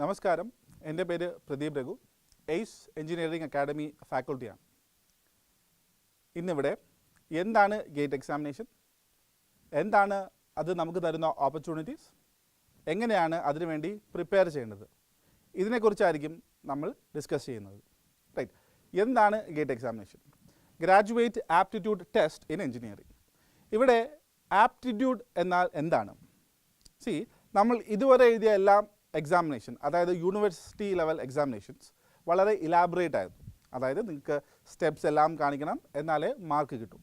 നമസ്കാരം, എൻ്റെ പേര് Pradeep Raghu, ACE Engineering Academy ഫാക്കൽറ്റിയാണ്. ഇന്നിവിടെ എന്താണ് ഗേറ്റ് എക്സാമിനേഷൻ, എന്താണ് അത് നമുക്ക് തരുന്ന ഓപ്പർച്യൂണിറ്റീസ്, എങ്ങനെയാണ് അതിനുവേണ്ടി പ്രിപ്പയർ ചെയ്യേണ്ടത്, ഇതിനെക്കുറിച്ചായിരിക്കും നമ്മൾ ഡിസ്കസ് ചെയ്യുന്നത്. റൈറ്റ്, എന്താണ് gate examination? Graduate aptitude test in engineering. ഇവിടെ ആപ്റ്റിറ്റ്യൂഡ് എന്നാൽ എന്താണ്? നമ്മൾ ഇതുവരെ എഴുതിയ എല്ലാം എക്സാമിനേഷൻ, അതായത് യൂണിവേഴ്സിറ്റി ലെവൽ എക്സാമിനേഷൻസ് വളരെ ഇലാബറേറ്റ് ആയിരുന്നു. അതായത് നിങ്ങൾക്ക് സ്റ്റെപ്സ് എല്ലാം കാണിക്കണം, എന്നാലേ മാർക്ക് കിട്ടും.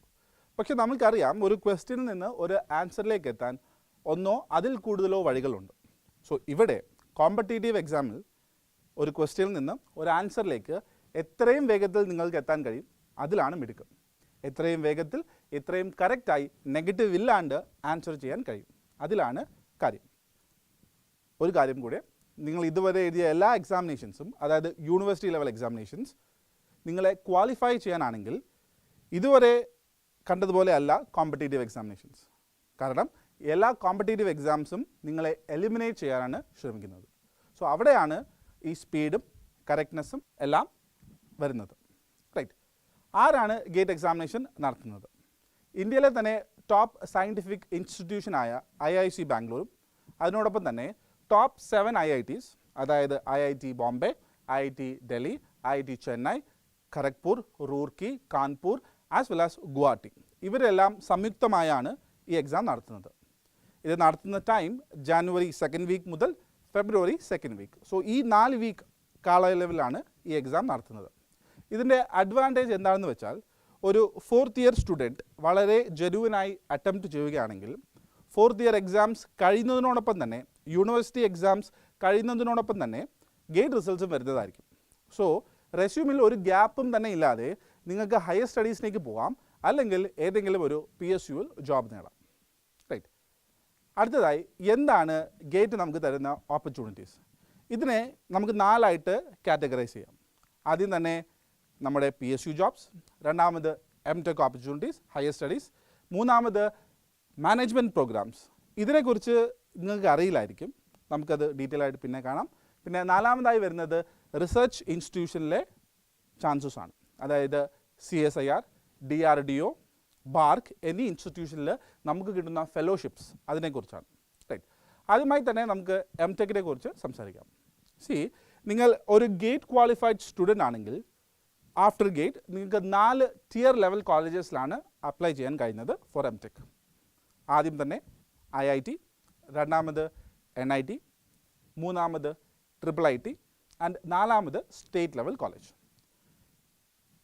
പക്ഷെ നമുക്കറിയാം, ഒരു ക്വസ്റ്റ്യനിൽ നിന്ന് ഒരു ആൻസറിലേക്ക് എത്താൻ ഒന്നോ അതിൽ കൂടുതലോ വഴികളുണ്ട്. സോ ഇവിടെ കോമ്പറ്റേറ്റീവ് എക്സാമിൽ ഒരു ക്വസ്റ്റ്യനിൽ നിന്ന് ഒരു ആൻസറിലേക്ക് എത്രയും വേഗത്തിൽ നിങ്ങൾക്ക് എത്താൻ കഴിയും, അതിലാണ് മിടുക്കം. എത്രയും വേഗത്തിൽ എത്രയും കറക്റ്റായി നെഗറ്റീവ് ഇല്ലാണ്ട് ആൻസർ ചെയ്യാൻ കഴിയും, അതിലാണ് കാര്യം. ഒരു കാര്യം കൂടെ, നിങ്ങൾ ഇതുവരെ എഴുതിയ എല്ലാ എക്സാമിനേഷൻസും, അതായത് യൂണിവേഴ്സിറ്റി ലെവൽ എക്സാമിനേഷൻസ് നിങ്ങളെ ക്വാളിഫൈ ചെയ്യാനാണെങ്കിൽ ഇതുവരെ കണ്ടതുപോലെ അല്ല കോമ്പറ്റേറ്റീവ് എക്സാമിനേഷൻസ്. കാരണം എല്ലാ കോമ്പറ്റേറ്റീവ് എക്സാംസും നിങ്ങളെ എലിമിനേറ്റ് ചെയ്യാനാണ് ശ്രമിക്കുന്നത്. സോ അവിടെയാണ് ഈ സ്പീഡും കറക്റ്റ്നെസ്സും എല്ലാം വരുന്നത്. റൈറ്റ്, ആരാണ് ഗേറ്റ് എക്സാമിനേഷൻ നടത്തുന്നത്? ഇന്ത്യയിലെ തന്നെ ടോപ്പ് സയൻറ്റിഫിക് ഇൻസ്റ്റിറ്റ്യൂഷനായ IIC ബാംഗ്ലൂരും അതിനോടൊപ്പം തന്നെ ടോപ്പ് 7 IITs, അതായത് IIT Bombay, IIT Delhi, IIT Chennai, Kharagpur, Roorkee, Kanpur as well as Guwahati, ഇവരെല്ലാം സംയുക്തമായാണ് ഈ എക്സാം നടത്തുന്നത്. ഇത് നടത്തുന്ന ടൈം ജാനുവരി 2nd വീക്ക് മുതൽ ഫെബ്രുവരി 2nd വീക്ക്. സോ ഈ 4 വീക്ക് കാലയളവിലാണ് ഈ എക്സാം നടത്തുന്നത്. ഇതിൻ്റെ അഡ്വാൻറ്റേജ് എന്താണെന്ന് വെച്ചാൽ, ഒരു 4th ഇയർ സ്റ്റുഡൻറ്റ് വളരെ ജെനുവിനായി അറ്റംപ്റ്റ് ചെയ്യുകയാണെങ്കിൽ 4th ഇയർ എക്സാംസ് കഴിയുന്നതിനോടൊപ്പം തന്നെ, യൂണിവേഴ്സിറ്റി എക്സാംസ് കഴിയുന്നതിനോടൊപ്പം തന്നെ ഗേറ്റ് റിസൾട്ട്സും വരുന്നതായിരിക്കും. സോ റെസ്യൂമിൽ ഒരു ഗ്യാപ്പും തന്നെ ഇല്ലാതെ നിങ്ങൾക്ക് ഹയർ സ്റ്റഡീസിലേക്ക് പോകാം, അല്ലെങ്കിൽ ഏതെങ്കിലും ഒരു PSUവിൽ ജോബ് നേടാം. റൈറ്റ്, അടുത്തതായി എന്താണ് ഗേറ്റ് നമുക്ക് തരുന്ന ഓപ്പർച്യൂണിറ്റീസ്? ഇതിനെ നമുക്ക് 4ആയിട്ട് കാറ്റഗറൈസ് ചെയ്യാം. ആദ്യം തന്നെ നമ്മുടെ PSU ജോബ്സ്, രണ്ടാമത് MTech ഓപ്പർച്യൂണിറ്റീസ്, ഹയർ സ്റ്റഡീസ്, മൂന്നാമത് മാനേജ്മെൻറ്റ് പ്രോഗ്രാംസ്. ഇതിനെക്കുറിച്ച് നിങ്ങൾക്ക് അറിയില്ലായിരിക്കും, നമുക്കത് ഡീറ്റെയിൽ ആയിട്ട് പിന്നെ കാണാം. പിന്നെ നാലാമതായി വരുന്നത് റിസർച്ച് ഇൻസ്റ്റിറ്റ്യൂഷനിലെ ചാൻസസ് ആണ്, അതായത് CSIR, DRDO, ബാർക്ക് എന്നീ ഇൻസ്റ്റിറ്റ്യൂഷനിൽ നമുക്ക് കിട്ടുന്ന ഫെലോഷിപ്സ്, അതിനെക്കുറിച്ചാണ്. റൈറ്റ്, ആദ്യമായി തന്നെ നമുക്ക് MTechനെ കുറിച്ച് സംസാരിക്കാം. നിങ്ങൾ ഒരു ഗേറ്റ് ക്വാളിഫൈഡ് സ്റ്റുഡൻ്റ് ആണെങ്കിൽ ആഫ്റ്റർ ഗേറ്റ് നിങ്ങൾക്ക് 4 tier ലെവൽ കോളേജസിലാണ് അപ്ലൈ ചെയ്യാൻ കഴിയുന്നത് ഫോർ MTech. ആദ്യം തന്നെ IIT, രണ്ടാമത് NIT, മൂന്നാമത് IIIT ആൻഡ് നാലാമത് സ്റ്റേറ്റ് ലെവൽ കോളേജ്.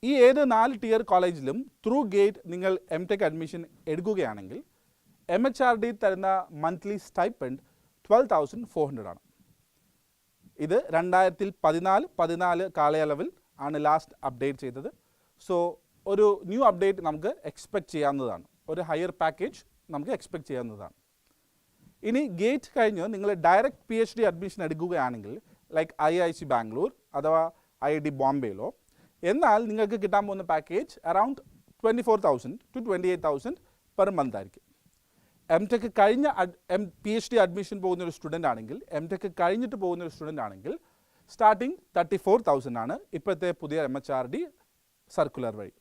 ഈ ഏത് 4 tier കോളേജിലും ത്രൂ ഗേറ്റ് നിങ്ങൾ MTech അഡ്മിഷൻ എടുക്കുകയാണെങ്കിൽ MHRD തരുന്ന മന്ത്ലി സ്റ്റൈപ്പൻഡ് 12,400 ആണ്. ഇത് 2014 കാലയളവിൽ ആണ് ലാസ്റ്റ് അപ്ഡേറ്റ് ചെയ്തത്. സോ ഒരു ന്യൂ അപ്ഡേറ്റ് നമുക്ക് എക്സ്പെക്റ്റ് ചെയ്യാവുന്നതാണ്, ഒരു ഹയർ പാക്കേജ് നമുക്ക് എക്സ്പെക്റ്റ് ചെയ്യാവുന്നതാണ്. ഇനി ഗേറ്റ് കഴിഞ്ഞ് നിങ്ങൾ ഡയറക്റ്റ് PhD അഡ്മിഷൻ എടുക്കുകയാണെങ്കിൽ ലൈക്ക് IIC ബാംഗ്ലൂർ അഥവാ IIT ബോംബെയിലോ, എന്നാൽ നിങ്ങൾക്ക് കിട്ടാൻ പോകുന്ന package around 24,000 to 28,000 per month ആയിരിക്കും. MTech കഴിഞ്ഞ PhD അഡ്മിഷൻ പോകുന്ന ഒരു സ്റ്റുഡൻ്റ് ആണെങ്കിൽ, MTech കഴിഞ്ഞിട്ട് പോകുന്ന ഒരു സ്റ്റുഡൻ്റ് ആണെങ്കിൽ സ്റ്റാർട്ടിങ് 34,000 ആണ് ഇപ്പോഴത്തെ പുതിയ MHRD സർക്കുലർ വഴി.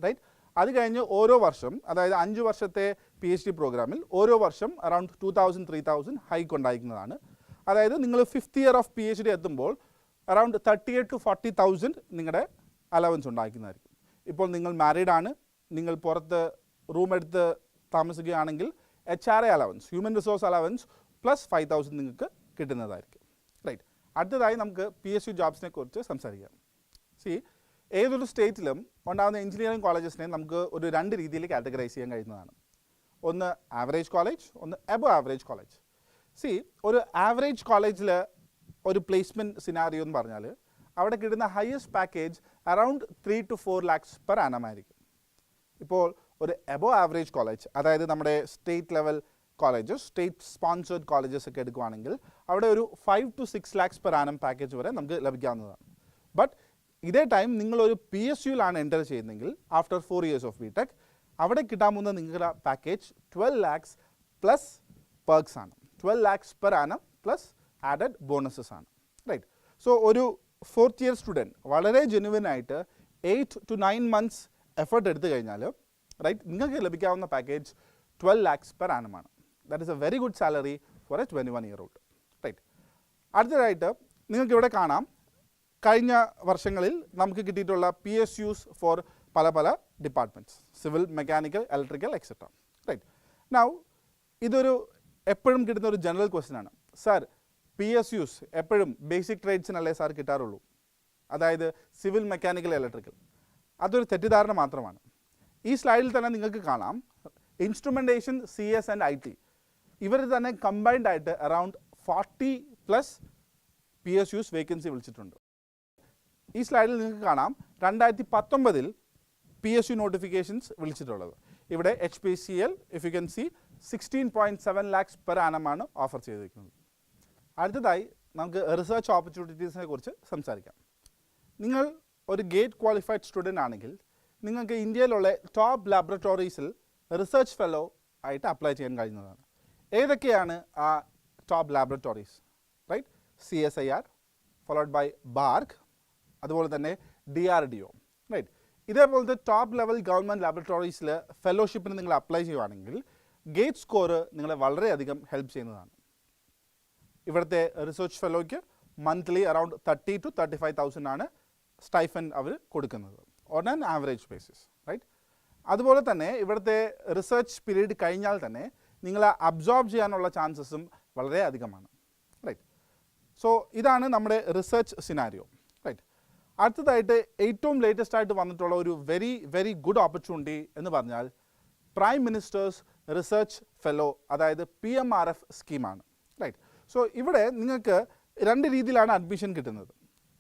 റൈറ്റ്, അത് കഴിഞ്ഞ് ഓരോ വർഷം, അതായത് 5 വർഷത്തെ PhD പ്രോഗ്രാമിൽ ഓരോ വർഷം അറൗണ്ട് 2,000 3,000 ഹൈക്ക് ഉണ്ടായിരിക്കുന്നതാണ്. അതായത് നിങ്ങൾ 5th ഇയർ ഓഫ് PhD എത്തുമ്പോൾ അറൗണ്ട് 38,000 to 40,000 നിങ്ങളുടെ അലവൻസ് ഉണ്ടായിരിക്കുന്നതായിരിക്കും. ഇപ്പോൾ നിങ്ങൾ മാരീഡ് ആണ്, നിങ്ങൾ പുറത്ത് റൂം എടുത്ത് താമസിക്കുകയാണെങ്കിൽ HRA allowance, human resource allowance plus 5,000 നിങ്ങൾക്ക് കിട്ടുന്നതായിരിക്കും. റൈറ്റ്, അടുത്തതായി നമുക്ക് PSU ജോബ്സിനെ കുറിച്ച് സംസാരിക്കാം. ഏതൊരു സ്റ്റേറ്റിലും ഉണ്ടാകുന്ന എഞ്ചിനീയറിംഗ് കോളേജസിനെ നമുക്ക് ഒരു 2 രീതിയിൽ കാറ്റഗറൈസ് ചെയ്യാൻ കഴിയുന്നതാണ്. ഒന്ന് ആവറേജ് കോളേജ്, ഒന്ന് എബോ ആവറേജ് കോളേജ്. ഒരു ആവറേജ് കോളേജിൽ ഒരു പ്ലേസ്മെൻറ്റ് സിനാരിയോ എന്ന് പറഞ്ഞാൽ അവിടെ കിട്ടുന്ന highest package around 3 to 4 lakhs per annum ആയിരിക്കും. ഇപ്പോൾ ഒരു എബോ ആവറേജ് കോളേജ്, അതായത് നമ്മുടെ state level colleges, state sponsored colleges ഒക്കെ എടുക്കുകയാണെങ്കിൽ അവിടെ ഒരു 5 to 6 lakhs per annum package വരെ നമുക്ക് ലഭിക്കാവുന്നതാണ്. ബട്ട് ഇതേ ടൈം നിങ്ങളൊരു PSUവിലാണ് എൻ്റർ ചെയ്യുന്നതെങ്കിൽ ആഫ്റ്റർ 4 years ഓഫ് BTech, അവിടെ കിട്ടാൻ പോകുന്ന നിങ്ങളുടെ പാക്കേജ് 12 lakhs പ്ലസ് പെർക്സ് ആണ്. 12 lakhs per annum plus added bonuses ആണ്. റൈറ്റ്. സോ ഒരു 4th ഇയർ സ്റ്റുഡൻറ്റ് വളരെ ജെന്യുവൻ ആയിട്ട് 8 to 9 months എഫേർട്ട് എടുത്തു കഴിഞ്ഞാൽ റൈറ്റ് നിങ്ങൾക്ക് ലഭിക്കാവുന്ന പാക്കേജ് 12 lakhs per annum ആണ്. That is a very good salary for a 21-year-old. Right. അടുത്തതായിട്ട് നിങ്ങൾക്ക് ഇവിടെ കാണാം കഴിഞ്ഞ വർഷങ്ങളിൽ നമുക്ക് കിട്ടിയിട്ടുള്ള PSUs ഫോർ പല പല departments, civil, mechanical, electrical etcetera. Right. Now ഇതൊരു എപ്പോഴും കിട്ടുന്ന ഒരു ജനറൽ ക്വസ്റ്റ്യൻ ആണ്. സാർ PSUs എപ്പോഴും ബേസിക് ട്രേഡ്സിനല്ലേ സാർ കിട്ടാറുള്ളൂ, അതായത് സിവിൽ, മെക്കാനിക്കൽ, ഇലക്ട്രിക്കൽ? അതൊരു തെറ്റിദ്ധാരണ മാത്രമാണ്. ഈ സ്ലൈഡിൽ തന്നെ നിങ്ങൾക്ക് കാണാം ഇൻസ്ട്രുമെൻറ്റേഷൻ, CS ആൻഡ് IT ഇവർ തന്നെ കമ്പൈൻഡ് ആയിട്ട് അറൗണ്ട് 40+ PSUs വേക്കൻസി വിളിച്ചിട്ടുണ്ട്. ഈ സ്ലൈഡിൽ നിങ്ങൾക്ക് കാണാം 2019 PSU നോട്ടിഫിക്കേഷൻസ് വിളിച്ചിട്ടുള്ളത്. ഇവിടെ HPCL if you can C 16.7 lakhs per annum ആണ് ഓഫർ ചെയ്തിരിക്കുന്നത്. അടുത്തതായി നമുക്ക് റിസർച്ച് ഓപ്പർച്യൂണിറ്റീസിനെ കുറിച്ച് സംസാരിക്കാം. നിങ്ങൾ ഒരു ഗേറ്റ് ക്വാളിഫൈഡ് സ്റ്റുഡൻ്റ് ആണെങ്കിൽ നിങ്ങൾക്ക് ഇന്ത്യയിലുള്ള ടോപ്പ് ലാബറട്ടറീസിൽ റിസർച്ച് ഫെലോ ആയിട്ട് അപ്ലൈ ചെയ്യാൻ കഴിയുന്നതാണ്. ഏതൊക്കെയാണ് ആ ടോപ്പ് ലാബറട്ടറീസ്? Right. CSIR followed by BARC, അതുപോലെ തന്നെ DRDO. റൈറ്റ്. ഇതേപോലത്തെ ടോപ്പ് ലെവൽ ഗവൺമെൻറ് ലാബറട്ടറീസിൽ ഫെലോഷിപ്പിന് നിങ്ങൾ അപ്ലൈ ചെയ്യുകയാണെങ്കിൽ ഗേറ്റ് സ്കോർ നിങ്ങളെ വളരെയധികം ഹെൽപ്പ് ചെയ്യുന്നതാണ്. ഇവിടുത്തെ റിസർച്ച് ഫെലോയ്ക്ക് മന്ത്ലി അറൗണ്ട് 30,000 to 35,000 ആണ് സ്റ്റൈഫൻ അവർ കൊടുക്കുന്നത് on an average basis. Right. അതുപോലെ തന്നെ ഇവിടുത്തെ റിസർച്ച് പീരീഡ് കഴിഞ്ഞാൽ തന്നെ നിങ്ങളെ അബ്സോർബ് ചെയ്യാനുള്ള ചാൻസസും വളരെ അധികമാണ്. റൈറ്റ്. സോ ഇതാണ് നമ്മുടെ റിസർച്ച് സിനാരിയോ. റൈറ്റ്. അടുത്തതായിട്ട് ഏറ്റവും ലേറ്റസ്റ്റ് ആയിട്ട് വന്നിട്ടുള്ള ഒരു വെരി ഗുഡ് ഓപ്പർച്യൂണിറ്റി എന്ന് പറഞ്ഞാൽ പ്രൈം മിനിസ്റ്റേഴ്സ് റിസർച്ച് ഫെലോ, അതായത് PMRF സ്കീമാണ്. റൈറ്റ്. സോ ഇവിടെ നിങ്ങൾക്ക് രണ്ട് രീതിയിലാണ് അഡ്മിഷൻ കിട്ടുന്നത്.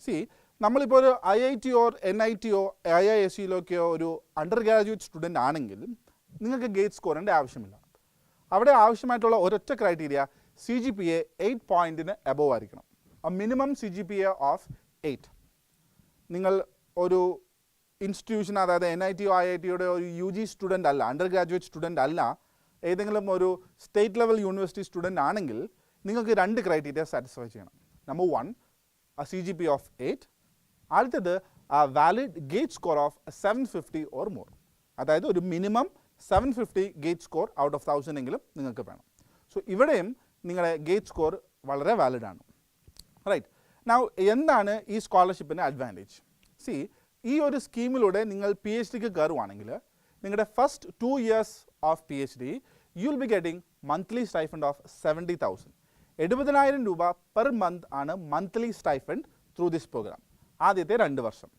സി, നമ്മളിപ്പോൾ ഒരു IIT ഓർ NIT ഓ IIScയിലൊക്കെയോ ഒരു അണ്ടർ ഗ്രാജുവേറ്റ് സ്റ്റുഡൻ്റ് ആണെങ്കിൽ നിങ്ങൾക്ക് ഗേറ്റ് സ്കോറിൻ്റെ ആവശ്യമില്ല. അവിടെ ആവശ്യമായിട്ടുള്ള ഒരൊറ്റ ക്രൈറ്റീരിയ CGPA 8 പോയിൻറ്റിന് എബോവ് ആയിരിക്കണം. Minimum CGPA of 8. നിങ്ങൾ ഒരു ഇൻസ്റ്റിറ്റ്യൂഷൻ, അതായത് NIT ഓ IITയുടെ ഒരു UG സ്റ്റുഡൻ്റ് അല്ല, അണ്ടർ ഗ്രാജുവേറ്റ് സ്റ്റുഡൻ്റ് അല്ല, ഏതെങ്കിലും ഒരു സ്റ്റേറ്റ് ലെവൽ യൂണിവേഴ്സിറ്റി സ്റ്റുഡൻ്റ് ആണെങ്കിൽ നിങ്ങൾക്ക് രണ്ട് ക്രൈറ്റീരിയ സാറ്റിസ്ഫൈ ചെയ്യണം. നമ്പർ 1 CGPA ഓഫ് 8, അടുത്തത് valid gate score of 750 or more. അതായത് ഒരു minimum 750 gate score out of 1000 എങ്കിലും നിങ്ങൾക്ക് വേണം. സോ ഇവിടെയും നിങ്ങളുടെ ഗേറ്റ് സ്കോർ വളരെ വാലിഡാണ്. റൈറ്റ്. നൗ എന്താണ് ഈ സ്കോളർഷിപ്പിൻ്റെ അഡ്വാൻറ്റേജ്? സി, ഈ ഒരു സ്കീമിലൂടെ നിങ്ങൾ PhDക്ക് കയറുവാണെങ്കിൽ നിങ്ങളുടെ first 2 years of PhD you will be getting monthly stipend of 70,000. 70,000 രൂപ പെർ മന്ത് ആണ് monthly stipend through this programme. ആദ്യത്തെ 2 വർഷം.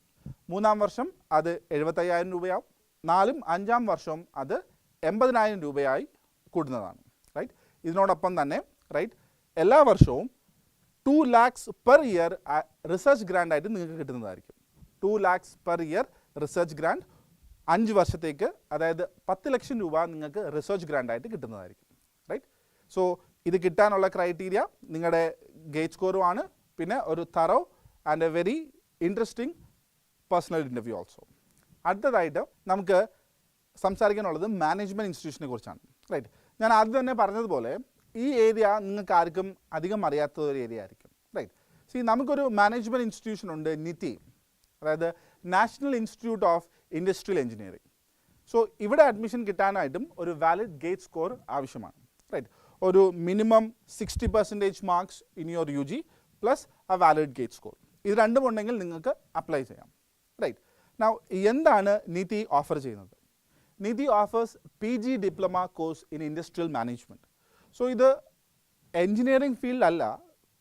3-ാം വർഷം അത് 75,000 രൂപയാവും. 4-ും 5-ാം വർഷവും അത് 80,000 രൂപയായി കൂടുന്നതാണ്. റൈറ്റ്. ഇതിനോടൊപ്പം തന്നെ റൈറ്റ് എല്ലാ വർഷവും 2 lakhs per year research grand ആയിട്ട് നിങ്ങൾക്ക് കിട്ടുന്നതായിരിക്കും. 2 lakhs per year research grand 5 വർഷത്തേക്ക്, അതായത് 10 ലക്ഷം രൂപ നിങ്ങൾക്ക് റിസർച്ച് ഗ്രാൻഡ് ആയിട്ട് കിട്ടുന്നതായിരിക്കും. റൈറ്റ്. സോ ഇത് കിട്ടാനുള്ള ക്രൈറ്റീരിയ നിങ്ങളുടെ ഗേറ്റ് സ്കോറുമാണ്, പിന്നെ ഒരു thorough and A very interesting personal interview also. അടുത്തതായിട്ട് നമുക്ക് സംസാരിക്കാനുള്ളത് മാനേജ്മെൻറ്റ് ഇൻസ്റ്റിറ്റ്യൂഷനെ കുറിച്ചാണ്. റൈറ്റ്. ഞാൻ ആദ്യം തന്നെ പറഞ്ഞതുപോലെ ഈ ഏരിയ നിങ്ങൾക്ക് ആർക്കും അധികം അറിയാത്ത ഒരു ഏരിയ ആയിരിക്കും. റൈറ്റ്. സി, നമുക്കൊരു മാനേജ്മെൻറ്റ് ഇൻസ്റ്റിറ്റ്യൂഷൻ ഉണ്ട്, NITI, അതായത് national institute of industrial engineering. So ഇവിടെ അഡ്മിഷൻ കിട്ടാനായിട്ടും ഒരു വാലിഡ് ഗേറ്റ് സ്കോർ ആവശ്യമാണ്. റൈറ്റ്. ഒരു minimum 60% marks in your UG plus A valid gate score. ഇത് രണ്ടും ഉണ്ടെങ്കിൽ നിങ്ങൾക്ക് അപ്ലൈ ചെയ്യാം. റൈറ്റ്. നൗ എന്താണ് NITI ഓഫർ ചെയ്യുന്നത്? NITI offers PG diploma course in industrial management. So ഇത് എൻജിനീയറിംഗ് ഫീൽഡ് അല്ല,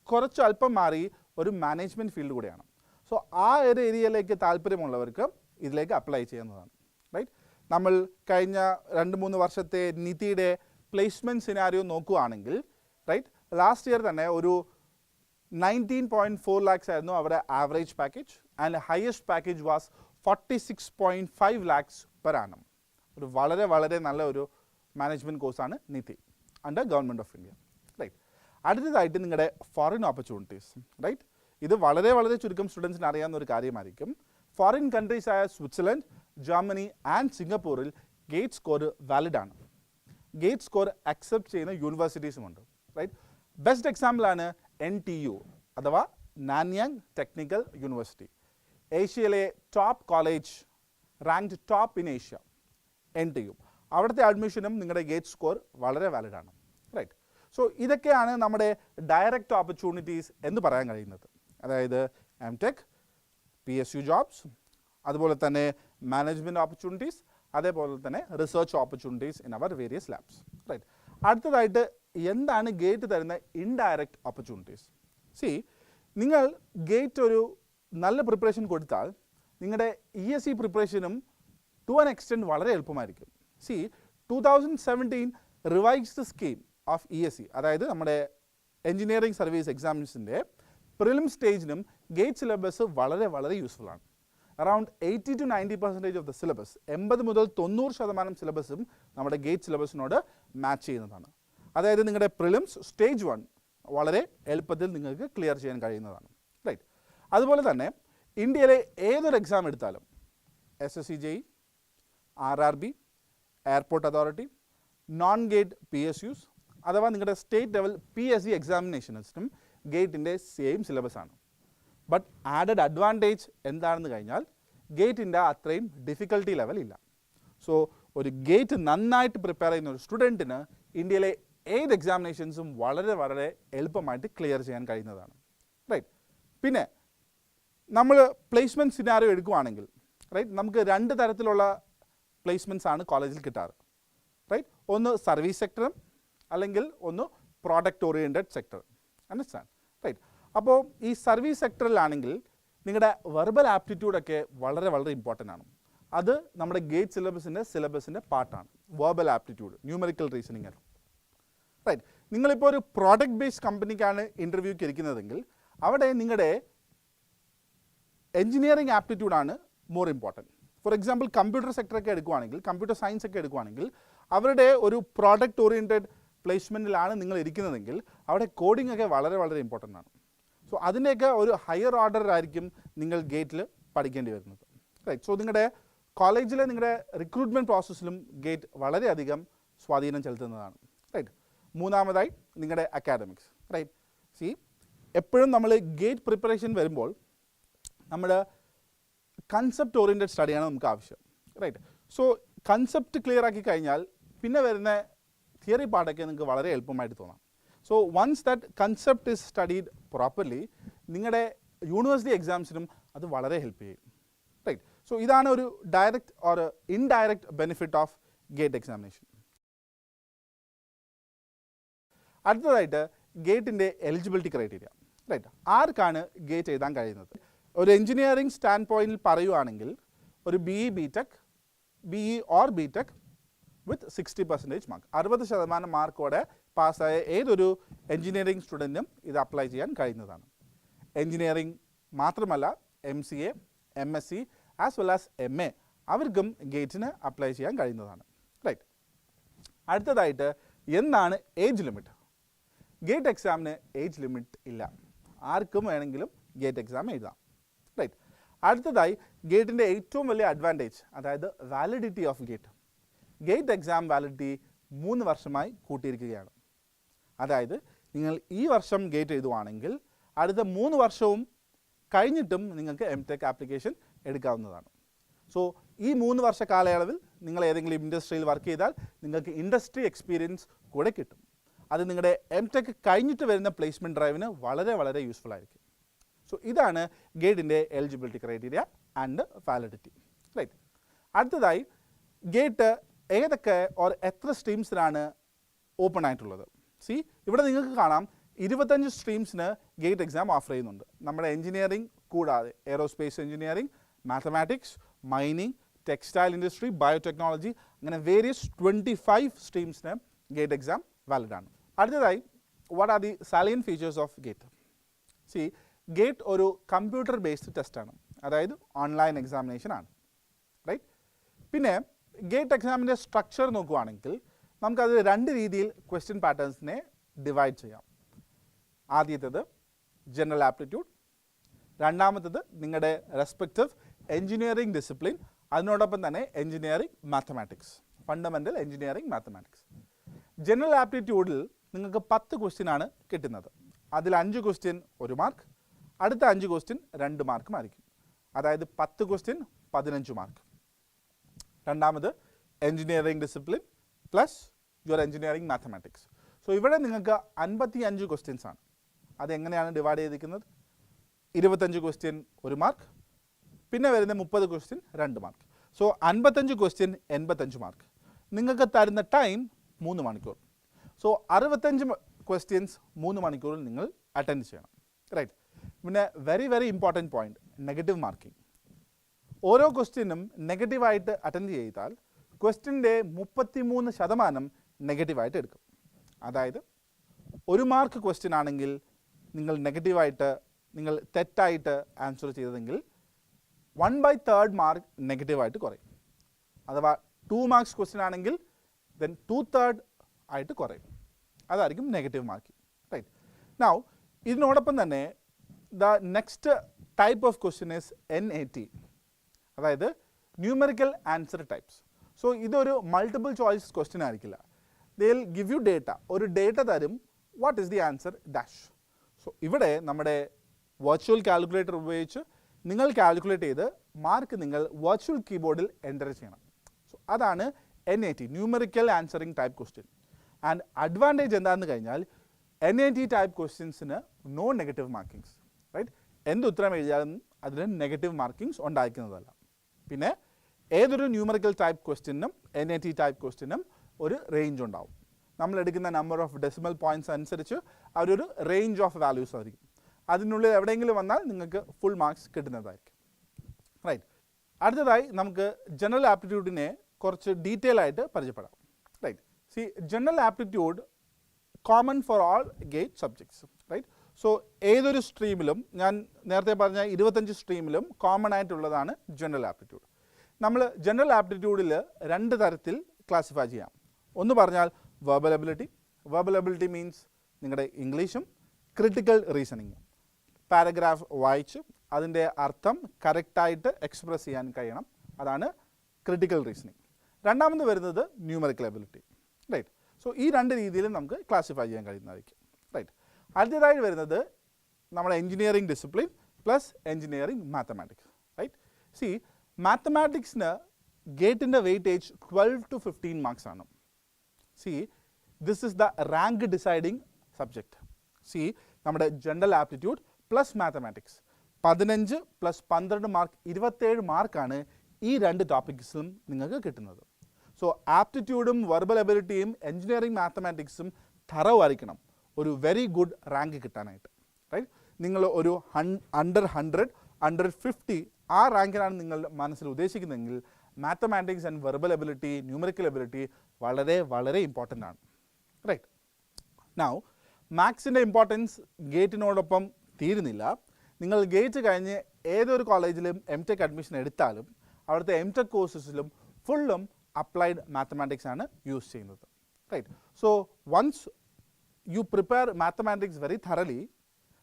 കുറച്ച് അല്പം മാറി ഒരു മാനേജ്മെൻറ്റ് ഫീൽഡ് കൂടെയാണ്. സോ ആ ഒരു ഏരിയയിലേക്ക് താല്പര്യമുള്ളവർക്ക് ഇതിലേക്ക് അപ്ലൈ ചെയ്യുന്നതാണ്. റൈറ്റ്. നമ്മൾ കഴിഞ്ഞ 2-3 വർഷത്തെ NITIയുടെ പ്ലേസ്മെൻറ്റ് സിനാരിയോ നോക്കുകയാണെങ്കിൽ റൈറ്റ് ലാസ്റ്റ് ഇയർ തന്നെ ഒരു 19.4 lakhs ആയിരുന്നു അവരുടെ average package, and highest package was 46.5 lakhs per annum. ഒരു വളരെ നല്ല ഒരു മാനേജ്മെൻറ്റ് കോഴ്സാണ് NITI under government of India. Right. അടുത്തതായിട്ട് നിങ്ങളുടെ ഫോറിൻ ഓപ്പർച്യൂണിറ്റീസ്. റൈറ്റ്. ഇത് വളരെ ചുരുക്കം സ്റ്റുഡൻസിന് അറിയാവുന്ന ഒരു കാര്യമായിരിക്കും. ഫോറിൻ കൺട്രീസായ സ്വിറ്റ്സർലൻഡ്, ജർമ്മനി ആൻഡ് സിംഗപ്പൂരിൽ ഗേറ്റ് സ്കോർ വാലിഡാണ്. ഗേറ്റ് സ്കോർ അക്സെപ്റ്റ് ചെയ്യുന്ന യൂണിവേഴ്സിറ്റീസുമുണ്ട്. റൈറ്റ്. ബെസ്റ്റ് എക്സാമ്പിളാണ് NTU അഥവാ നാൻയാങ് ടെക്നിക്കൽ യൂണിവേഴ്സിറ്റി, ഏഷ്യയിലെ top college, ranked top in Asia. NTU, അവിടുത്തെ അഡ്മിഷനും നിങ്ങളുടെ ഗേറ്റ് സ്കോർ വളരെ വാലിഡാണ്. റൈറ്റ്. സോ ഇതൊക്കെയാണ് നമ്മുടെ ഡയറക്റ്റ് ഓപ്പർച്യൂണിറ്റീസ് എന്ന് പറയാൻ കഴിയുന്നത്. അതായത് MTech, PSU ജോബ്സ്, അതുപോലെ തന്നെ മാനേജ്മെൻറ്റ് ഓപ്പർച്യൂണിറ്റീസ്, അതേപോലെ തന്നെ research opportunities in our various labs. Right. അടുത്തതായിട്ട് എന്താണ് ഗേറ്റ് തരുന്ന ഇൻഡയറക്റ്റ് ഓപ്പർച്യൂണിറ്റീസ്? സി, നിങ്ങൾ ഗേറ്റ് ഒരു നല്ല പ്രിപ്പറേഷൻ കൊടുത്താൽ നിങ്ങളുടെ ESE പ്രിപ്പറേഷനും ടു ആൻ എക്സ്റ്റെൻറ്റ് വളരെ എളുപ്പമായിരിക്കും. See, 2017 revised scheme of ESE, അതായത് നമ്മുടെ എഞ്ചിനീയറിംഗ് സർവീസ് എക്സാമിൻസിൻ്റെ പ്രിലിം സ്റ്റേജിനും ഗേറ്റ് സിലബസ് വളരെ വളരെ യൂസ്ഫുൾ ആണ്. Around 80 to 90% of the syllabus, 80 മുതൽ 90% സിലബസും നമ്മുടെ ഗേറ്റ് സിലബസിനോട് മാച്ച് ചെയ്യുന്നതാണ്. അതായത് നിങ്ങളുടെ പ്രിലിംസ് സ്റ്റേജ് 1 വളരെ എളുപ്പത്തിൽ നിങ്ങൾക്ക് ക്ലിയർ ചെയ്യാൻ കഴിയുന്നതാണ്. റൈറ്റ്. അതുപോലെ തന്നെ ഇന്ത്യയിലെ ഏതൊരു എക്സാം എടുത്താലും SSC JEE, RRB, airport authority, non GATE PSUs അഥവാ നിങ്ങളുടെ സ്റ്റേറ്റ് ലെവൽ PSC എക്സാമിനേഷൻസിനും ഗേറ്റിൻ്റെ സെയിം സിലബസ് ആണ്. ബട്ട് ആഡഡ് അഡ്വാൻറ്റേജ് എന്താണെന്ന് കഴിഞ്ഞാൽ ഗേറ്റിൻ്റെ അത്രയും ഡിഫിക്കൽട്ടി ലെവൽ ഇല്ല. സോ ഒരു ഗേറ്റ് നന്നായിട്ട് പ്രിപ്പയർ ചെയ്യുന്ന ഒരു സ്റ്റുഡൻറ്റിന് ഇന്ത്യയിലെ ഏത് എക്സാമിനേഷൻസും വളരെ വളരെ എളുപ്പമായിട്ട് ക്ലിയർ ചെയ്യാൻ കഴിയുന്നതാണ്. റൈറ്റ്. പിന്നെ നമ്മൾ പ്ലേസ്മെൻറ്റ് സിനാരിയോ എടുക്കുകയാണെങ്കിൽ, റൈറ്റ്, നമുക്ക് 2 തരത്തിലുള്ള പ്ലേസ്മെൻറ്റ്സ് ആണ് കോളേജിൽ കിട്ടാറ്. റൈറ്റ്. ഒന്ന് സർവീസ് സെക്ടറും അല്ലെങ്കിൽ ഒന്ന് product oriented sector. Understand? Right. അപ്പോൾ ഈ സർവീസ് സെക്ടറിലാണെങ്കിൽ നിങ്ങളുടെ വെർബൽ ആപ്റ്റിറ്റ്യൂഡൊക്കെ വളരെ വളരെ ഇമ്പോർട്ടൻ്റ് ആണ്. അത് നമ്മുടെ ഗേറ്റ് സിലബസിൻ്റെ പാർട്ടാണ്. വെർബൽ ആപ്റ്റിറ്റ്യൂഡ്, ന്യൂമറിക്കൽ റീസണിങ് ആണ്. റൈറ്റ്. നിങ്ങളിപ്പോൾ ഒരു പ്രോഡക്റ്റ് ബേസ്ഡ് കമ്പനിക്കാണ് ഇൻ്റർവ്യൂക്ക് ഇരിക്കുന്നതെങ്കിൽ അവിടെ നിങ്ങളുടെ എഞ്ചിനീയറിംഗ് ആപ്റ്റിറ്റ്യൂഡാണ് more important. For example computer സെക്ടറൊക്കെ എടുക്കുകയാണെങ്കിൽ, കമ്പ്യൂട്ടർ സയൻസ് ഒക്കെ എടുക്കുകയാണെങ്കിൽ അവരുടെ ഒരു പ്രോഡക്റ്റ് ഓറിയൻറ്റഡ് പ്ലേസ്മെൻറ്റിലാണ് നിങ്ങൾ ഇരിക്കുന്നതെങ്കിൽ അവിടെ കോഡിംഗ് ഒക്കെ വളരെ വളരെ ഇമ്പോർട്ടൻ്റ് ആണ്. സോ അതിൻ്റെയൊക്കെ ഒരു ഹയർ ഓർഡർ ആയിരിക്കും നിങ്ങൾ ഗേറ്റിൽ പഠിക്കേണ്ടി വരുന്നത്. റൈറ്റ്. സോ നിങ്ങളുടെ കോളേജിലെ നിങ്ങളുടെ റിക്രൂട്ട്മെൻറ്റ് പ്രോസസ്സിലും ഗേറ്റ് വളരെയധികം സ്വാധീനം ചെലുത്തുന്നതാണ്. റൈറ്റ്. മൂന്നാമതായി നിങ്ങളുടെ അക്കാഡമിക്സ്. റൈറ്റ്. സി, എപ്പോഴും നമ്മൾ ഗേറ്റ് പ്രിപ്പറേഷൻ വരുമ്പോൾ നമ്മൾ കൺസെപ്റ്റ് ഓറിയൻറ്റഡ് സ്റ്റഡിയാണ് നമുക്ക് ആവശ്യം. റൈറ്റ്. സോ കൺസെപ്റ്റ് ക്ലിയർ ആക്കി കഴിഞ്ഞാൽ പിന്നെ വരുന്ന തിയറി പാർട്ടൊക്കെ നിങ്ങൾക്ക് വളരെ എളുപ്പമായിട്ട് തോന്നാം. So once that concept is studied properly നിങ്ങളുടെ യൂണിവേഴ്സിറ്റി എക്സാംസിനും അത് വളരെ ഹെൽപ്പ് ചെയ്യും. റൈറ്റ്. സോ ഇതാണ് ഒരു direct or indirect benefit of GATE examination. അടുത്തതായിട്ട് ഗേറ്റിൻ്റെ എലിജിബിലിറ്റി ക്രൈറ്റീരിയ. റൈറ്റ്. ആർക്കാണ് ഗേറ്റ് എഴുതാൻ കഴിയുന്നത്? ഒരു എഞ്ചിനീയറിംഗ് സ്റ്റാൻഡ് പോയിന്റിൽ പറയുകയാണെങ്കിൽ ഒരു BE BTech, BE or BTech with 60% mark, 60% മാർക്കോടെ പാസ്സായ ഏതൊരു എഞ്ചിനീയറിംഗ് സ്റ്റുഡൻറ്റും ഇത് അപ്ലൈ ചെയ്യാൻ കഴിയുന്നതാണ്. എഞ്ചിനീയറിംഗ് മാത്രമല്ല MCA, MSc as well as MA അവർക്കും ഗേറ്റിന് അപ്ലൈ ചെയ്യാൻ കഴിയുന്നതാണ്. റൈറ്റ്. അടുത്തതായിട്ട് എന്താണ് ഏജ് ലിമിറ്റ്? ഗേറ്റ് എക്സാമിന് ഏജ് ലിമിറ്റ് ഇല്ല. ആർക്കും വേണമെങ്കിലും ഗേറ്റ് എക്സാം എഴുതാം. റൈറ്റ്. അടുത്തതായി ഗേറ്റിൻ്റെ ഏറ്റവും വലിയ അഡ്വാൻറ്റേജ്, അതായത് validity of gate. Gate exam validity 3 വർഷമായി കൂട്ടിയിരിക്കുകയാണ്. അതായത് നിങ്ങൾ ഈ വർഷം ഗേറ്റ് എഴുതുവാണെങ്കിൽ അടുത്ത 3 വർഷവും കഴിഞ്ഞിട്ടും നിങ്ങൾക്ക് MTech ആപ്ലിക്കേഷൻ എടുക്കാവുന്നതാണ്. സോ ഈ 3 വർഷ കാലയളവിൽ നിങ്ങൾ ഏതെങ്കിലും ഇൻഡസ്ട്രിയിൽ വർക്ക് ചെയ്താൽ നിങ്ങൾക്ക് ഇൻഡസ്ട്രി എക്സ്പീരിയൻസ് കൂടെ കിട്ടും. അത് നിങ്ങളുടെ MTech കഴിഞ്ഞിട്ട് വരുന്ന പ്ലേസ്മെൻറ്റ് ഡ്രൈവിന് വളരെ വളരെ യൂസ്ഫുൾ ആയിരിക്കും. സോ ഇതാണ് ഗേറ്റിൻ്റെ eligibility criteria and validity. Right. അടുത്തതായി ഗേറ്റ് ഏതൊക്കെ ഓർ എത്ര സ്ട്രീംസിനാണ് ഓപ്പൺ ആയിട്ടുള്ളത്? സി, ഇവിടെ നിങ്ങൾക്ക് കാണാം 25 സ്ട്രീംസിന് ഗേറ്റ് എക്സാം ഓഫർ ചെയ്യുന്നുണ്ട്. നമ്മുടെ എഞ്ചിനീയറിംഗ് കൂടാതെ aerospace engineering, mathematics, mining, textile industry, biotechnology, അങ്ങനെ വേരിയസ് 25 സ്ട്രീംസിന് ഗേറ്റ് എക്സാം വാലിഡ് ആണ്. അടുത്തതായി what are the salient features of gate? C, gate ഒരു കമ്പ്യൂട്ടർ ബേസ്ഡ് ടെസ്റ്റാണ്, അതായത് ഓൺലൈൻ എക്സാമിനേഷൻ ആണ്. റൈറ്റ്. പിന്നെ ഗേറ്റ് എക്സാമിൻ്റെ സ്ട്രക്ചർ നോക്കുകയാണെങ്കിൽ നമുക്കത് 2 രീതിയിൽ ക്വസ്റ്റ്യൻ പാറ്റേൺസിനെ ഡിവൈഡ് ചെയ്യാം. ആദ്യത്തേത് ജനറൽ ആപ്റ്റിറ്റ്യൂഡ്, രണ്ടാമത്തേത് നിങ്ങളുടെ റെസ്പെക്റ്റീവ് എഞ്ചിനീയറിംഗ് ഡിസിപ്ലിൻ, അതിനോടൊപ്പം തന്നെ engineering mathematics, fundamental engineering mathematics. General ആപ്റ്റിറ്റ്യൂഡിൽ നിങ്ങൾക്ക് 10 ക്വസ്റ്റ്യൻ ആണ് കിട്ടുന്നത്. അതിൽ 5 ക്വസ്റ്റ്യൻ 1 മാർക്ക്, അടുത്ത 5 ക്വസ്റ്റ്യൻ 2 മാർക്കുമായിരിക്കും. അതായത് 10 ക്വസ്റ്റ്യൻ 15 മാർക്ക്. രണ്ടാമത് engineering discipline plus your engineering mathematics. So ഇവിടെ നിങ്ങൾക്ക് 55 ക്വസ്റ്റ്യൻസ് ആണ്. അതെങ്ങനെയാണ് ഡിവൈഡ് ചെയ്തിരിക്കുന്നത്? 25 ക്വസ്റ്റ്യൻ 1 മാർക്ക്, പിന്നെ വരുന്ന 30 question 2 mark. So 55 question 85 mark. നിങ്ങൾക്ക് തരുന്ന ടൈം 3 മണിക്കൂർ. സോ 65 ക്വസ്റ്റ്യൻസ് 3 മണിക്കൂറിൽ നിങ്ങൾ അറ്റൻഡ് ചെയ്യണം, റൈറ്റ്? പിന്നെ very important point, negative marking. ഓരോ ക്വസ്റ്റ്യനും നെഗറ്റീവായിട്ട് അറ്റൻഡ് ചെയ്താൽ ക്വസ്റ്റ്യൻ്റെ 33% നെഗറ്റീവായിട്ട് എടുക്കും. അതായത് 1 മാർക്ക് ക്വസ്റ്റ്യൻ ആണെങ്കിൽ നിങ്ങൾ തെറ്റായിട്ട് ആൻസർ ചെയ്തതെങ്കിൽ 1/3 മാർക്ക് നെഗറ്റീവായിട്ട് കുറയും. അഥവാ 2 മാർക്സ് ക്വസ്റ്റ്യൻ ആണെങ്കിൽ ദെൻ 2/3 ആയിട്ട് കുറയും. അതായിരിക്കും നെഗറ്റീവ് മാർക്കിംഗ്, റൈറ്റ്? നൗ ഇതിനോടൊപ്പം തന്നെ the next type of question is NAT, അതായത് ന്യൂമെറിക്കൽ ആൻസർ ടൈപ്സ്. സോ ഇതൊരു മൾട്ടിപ്പിൾ ചോയ്സ് ക്വസ്റ്റ്യൻ ആയിരിക്കില്ല. They will give you data, ഒരു ഡേറ്റ തരും, what is the answer dash. So ഇവിടെ നമ്മുടെ വെർച്വൽ കാൽക്കുലേറ്റർ ഉപയോഗിച്ച് നിങ്ങൾ കാൽക്കുലേറ്റ് ചെയ്ത് മാർക്ക് നിങ്ങൾ വെർച്വൽ കീബോർഡിൽ എൻ്റർ ചെയ്യണം. സോ അതാണ് NAT, numerical answering type question. And advantage എന്താണെന്ന് കഴിഞ്ഞാൽ NAT ടൈപ്പ് ക്വസ്റ്റ്യൻസിന് നോ നെഗറ്റീവ് മാർക്കിങ്സ്, റൈറ്റ്? എന്ത് ഉത്തരം എഴുതിയാലും അതിന് നെഗറ്റീവ് മാർക്കിങ്സ് ഉണ്ടായിരിക്കുന്നതല്ല. പിന്നെ ഏതൊരു ന്യൂമെറിക്കൽ ടൈപ്പ് ക്വസ്റ്റ്യനും NAT ടൈപ്പ് ക്വസ്റ്റ്യനും ഒരു റേഞ്ച് ഉണ്ടാവും. നമ്മൾ എടുക്കുന്ന നമ്പർ ഓഫ് ഡെസിമൽ പോയിൻറ്റ്സ് അനുസരിച്ച് അവരൊരു റേഞ്ച് ഓഫ് വാല്യൂസ് ആയിരിക്കും. അതിനുള്ളിൽ എവിടെയെങ്കിലും വന്നാൽ നിങ്ങൾക്ക് ഫുൾ മാർക്സ് കിട്ടുന്നതായിരിക്കും, റൈറ്റ്? അടുത്തതായി നമുക്ക് ജനറൽ ആപ്റ്റിറ്റ്യൂഡിനെ കുറച്ച് ഡീറ്റെയിൽ ആയിട്ട് പരിചയപ്പെടാം, right? C, general aptitude common for all GATE subjects, right? So ഏതൊരു സ്ട്രീമിലും, ഞാൻ നേരത്തെ പറഞ്ഞ 25 സ്ട്രീമിലും കോമൺ ആയിട്ടുള്ളതാണ് ജനറൽ ആപ്റ്റിറ്റ്യൂഡ്. നമ്മൾ ജനറൽ ആപ്റ്റിറ്റ്യൂഡിൽ 2 തരത്തിൽ ക്ലാസിഫൈ ചെയ്യാം. ഒന്ന് പറഞ്ഞാൽ verbal ability. Verbal ability means നിങ്ങളുടെ ഇംഗ്ലീഷും ക്രിട്ടിക്കൽ റീസണിങ്ങും. പാരഗ്രാഫ് വായിച്ച് അതിൻ്റെ അർത്ഥം കറക്റ്റായിട്ട് എക്സ്പ്രസ് ചെയ്യാൻ കഴിയണം, അതാണ് ക്രിട്ടിക്കൽ റീസണിങ്. രണ്ടാമത് വരുന്നത് ന്യൂമെറിക്കൽ എബിലിറ്റി, റൈറ്റ്? സോ ഈ 2 രീതിയിലും നമുക്ക് ക്ലാസിഫൈ ചെയ്യാൻ കഴിയുന്നതായിരിക്കും, റൈറ്റ്? അടുത്തതായി വരുന്നത് നമ്മുടെ engineering discipline plus engineering mathematics, right? See, മാത്തമാറ്റിക്സിന് ഗേറ്റിൻ്റെ വെയിറ്റേജ് 12 to 15 മാർക്സ് ആണ്. See, this is the rank deciding subject. See, നമ്മുടെ general aptitude plus mathematics 15 + 12 mark 27 മാർക്കാണ് ഈ 2 ടോപ്പിക്സിലും നിങ്ങൾക്ക് കിട്ടുന്നത്. സോ ആപ്റ്റിറ്റ്യൂഡും വെർബൽ എബിലിറ്റിയും എഞ്ചിനീയറിംഗ് മാത്തമാറ്റിക്സും തറവായിരിക്കണം ഒരു വെരി ഗുഡ് റാങ്ക് കിട്ടാനായിട്ട്, റൈറ്റ്? നിങ്ങൾ ഒരു അണ്ടർ 100, അണ്ടർ 50 ആ റാങ്കിലാണ് നിങ്ങൾ മനസ്സിൽ ഉദ്ദേശിക്കുന്നതെങ്കിൽ mathematics and verbal ability, numerical ability വളരെ ഇമ്പോർട്ടൻ്റ് ആണ്, റൈറ്റ്? നൗ മാത്സിൻ്റെ ഇമ്പോർട്ടൻസ് ഗേറ്റിനോടൊപ്പം തീരുന്നില്ല. നിങ്ങൾ ഗേറ്റ് കഴിഞ്ഞ് ഏതൊരു കോളേജിലും MTech അഡ്മിഷൻ എടുത്താലും അവിടുത്തെ MTech കോഴ്സസിലും ഫുള്ളും അപ്ലൈഡ് മാത്തമാറ്റിക്സ് ആണ് യൂസ് ചെയ്യുന്നത്, right? So once you prepare mathematics very thoroughly,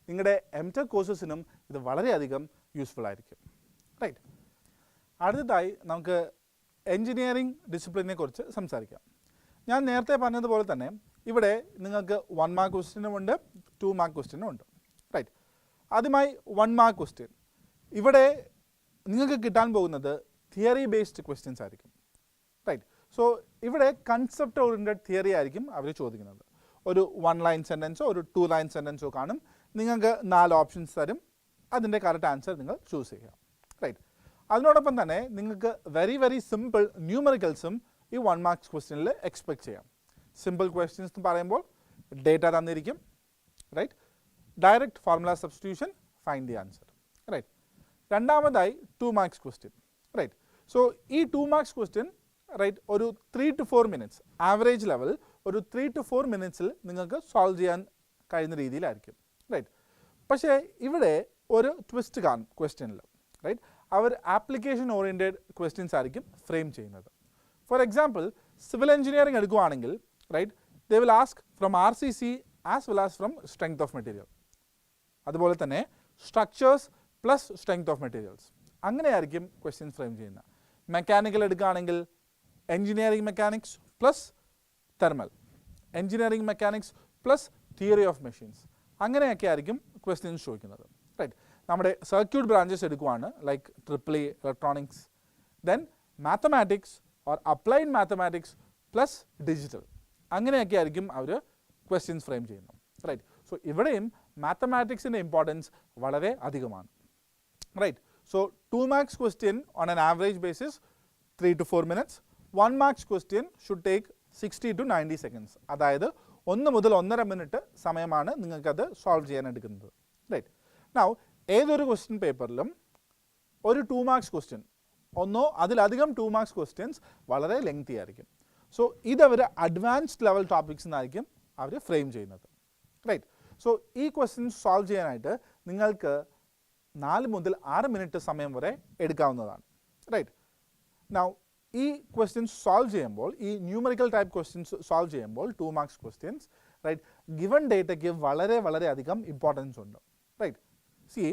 നിങ്ങളുടെ MTech കോഴ്സസിനും ഇത് വളരെയധികം യൂസ്ഫുൾ ആയിരിക്കും, റൈറ്റ്? അടുത്തതായി നമുക്ക് എഞ്ചിനീയറിംഗ് ഡിസിപ്ലിനെ കുറിച്ച് സംസാരിക്കാം. ഞാൻ നേരത്തെ പറഞ്ഞതുപോലെ തന്നെ ഇവിടെ നിങ്ങൾക്ക് 1 മാർക്ക് ക്വസ്റ്റ്യനും ഉണ്ട്, 2 മാർക്ക് ക്വസ്റ്റ്യനും ഉണ്ട്, റൈറ്റ്? ആദ്യമായി 1 മാർക്ക് ക്വസ്റ്റ്യൻ. ഇവിടെ നിങ്ങൾക്ക് കിട്ടാൻ പോകുന്നത് തിയറി ബേസ്ഡ് ക്വസ്റ്റ്യൻസ് ആയിരിക്കും, റൈറ്റ്? സോ ഇവിടെ കൺസെപ്റ്റ് ഓറിയൻറ്റഡ് തിയറി ആയിരിക്കും അവർ ചോദിക്കുന്നത്. ഒരു 1 ലൈൻ സെൻറ്റൻസോ ഒരു 2 ലൈൻ സെൻറ്റൻസോ കാണും. നിങ്ങൾക്ക് 4 ഓപ്ഷൻസ് തരും, അതിൻ്റെ കറക്റ്റ് ആൻസർ നിങ്ങൾ ചൂസ് ചെയ്യുക, റൈറ്റ്? അതിനോടൊപ്പം തന്നെ നിങ്ങൾക്ക് വെരി സിമ്പിൾ ന്യൂമെറിക്കൽസും ഈ 1 മാർക്സ് ക്വസ്റ്റ്യനിൽ എക്സ്പെക്ട് ചെയ്യാം. സിമ്പിൾ ക്വസ്റ്റ്യൻസ് എന്ന് പറയുമ്പോൾ ഡേറ്റ തന്നിരിക്കും, right? Direct formula substitution, find the answer, right? രണ്ടാമതായി 2 മാർക്സ് ക്വസ്റ്റ്യൻ, റൈറ്റ്? സോ ഈ 2 മാർക്സ് ക്വസ്റ്റ്യൻ, റൈറ്റ്, ഒരു 3 to 4 മിനിറ്റ്സ് ആവറേജ് ലെവൽ ഒരു 3 to 4 മിനിറ്റ്സിൽ നിങ്ങൾക്ക് സോൾവ് ചെയ്യാൻ കഴിയുന്ന രീതിയിലായിരിക്കും, റൈറ്റ്? പക്ഷേ ഇവിടെ ഒരു ട്വിസ്റ്റ് കാണും ക്വസ്റ്റ്യനിൽ, റൈറ്റ്? അവർ ആപ്ലിക്കേഷൻ ഓറിയൻറ്റഡ് ക്വസ്റ്റ്യൻസ് ആയിരിക്കും ഫ്രെയിം ചെയ്യുന്നത്. ഫോർ എക്സാമ്പിൾ, സിവിൽ എഞ്ചിനീയറിംഗ് എടുക്കുകയാണെങ്കിൽ, right, they will ask from RCC as well as from strength of material. അതുപോലെ തന്നെ structures plus strength of materials, അങ്ങനെയായിരിക്കും ക്വസ്റ്റ്യൻസ് ഫ്രെയിം ചെയ്യുന്നത്. മെക്കാനിക്കൽ എടുക്കുകയാണെങ്കിൽ engineering mechanics plus thermal, engineering mechanics plus theory of machines, അങ്ങനെയൊക്കെ ആയിരിക്കും questions ചോദിക്കുന്നത്, right? നമ്മുടെ circuit branches എടുക്കുവാണ്, like triple electronics, then mathematics or applied mathematics plus digital, അങ്ങനെയൊക്കെ ആയിരിക്കും അവർ ക്വസ്റ്റ്യൻസ് ഫ്രെയിം ചെയ്യുന്നത്, റൈറ്റ്. സോ ഇവിടെയും മാത്തമാറ്റിക്സിൻ്റെ ഇമ്പോർട്ടൻസ് വളരെ അധികമാണ്, right. So 2 marks question on an average basis 3 to 4 minutes, 1 marks question should take 60 to 90 seconds. അതായത് 1 മുതൽ 1.5 minute സമയമാണ് നിങ്ങൾക്കത് സോൾവ് ചെയ്യാൻ എടുക്കുന്നത്, റൈറ്റ്. നൗ ഏതൊരു ക്വസ്റ്റ്യൻ പേപ്പറിലും ഒരു 2 marks question ഒന്നോ അതിലധികം 2 marks questions വളരെ ലെങ്തി ആയിരിക്കും. സോ ഇതവർ അഡ്വാൻസ്ഡ് ലെവൽ ടോപ്പിക്സ് എന്നായിരിക്കും അവർ ഫ്രെയിം ചെയ്യുന്നത്, റൈറ്റ്. സോ ഈ ക്വസ്റ്റ്യൻസ് സോൾവ് ചെയ്യാനായിട്ട് നിങ്ങൾക്ക് 4 മുതൽ 6 മിനിറ്റ് സമയം വരെ എടുക്കാവുന്നതാണ്, റൈറ്റ്. നൗ ഈ ക്വസ്റ്റ്യൻസ് സോൾവ് ചെയ്യുമ്പോൾ, ഈ ന്യൂമറിക്കൽ ടൈപ്പ് ക്വസ്റ്റ്യൻസ് സോൾവ് ചെയ്യുമ്പോൾ 2 marks questions, റൈറ്റ്, ഗിവൺ ഡേറ്റയ്ക്ക് വളരെ വളരെ അധികം ഇമ്പോർട്ടൻസ് ഉണ്ട്, റൈറ്റ്. സി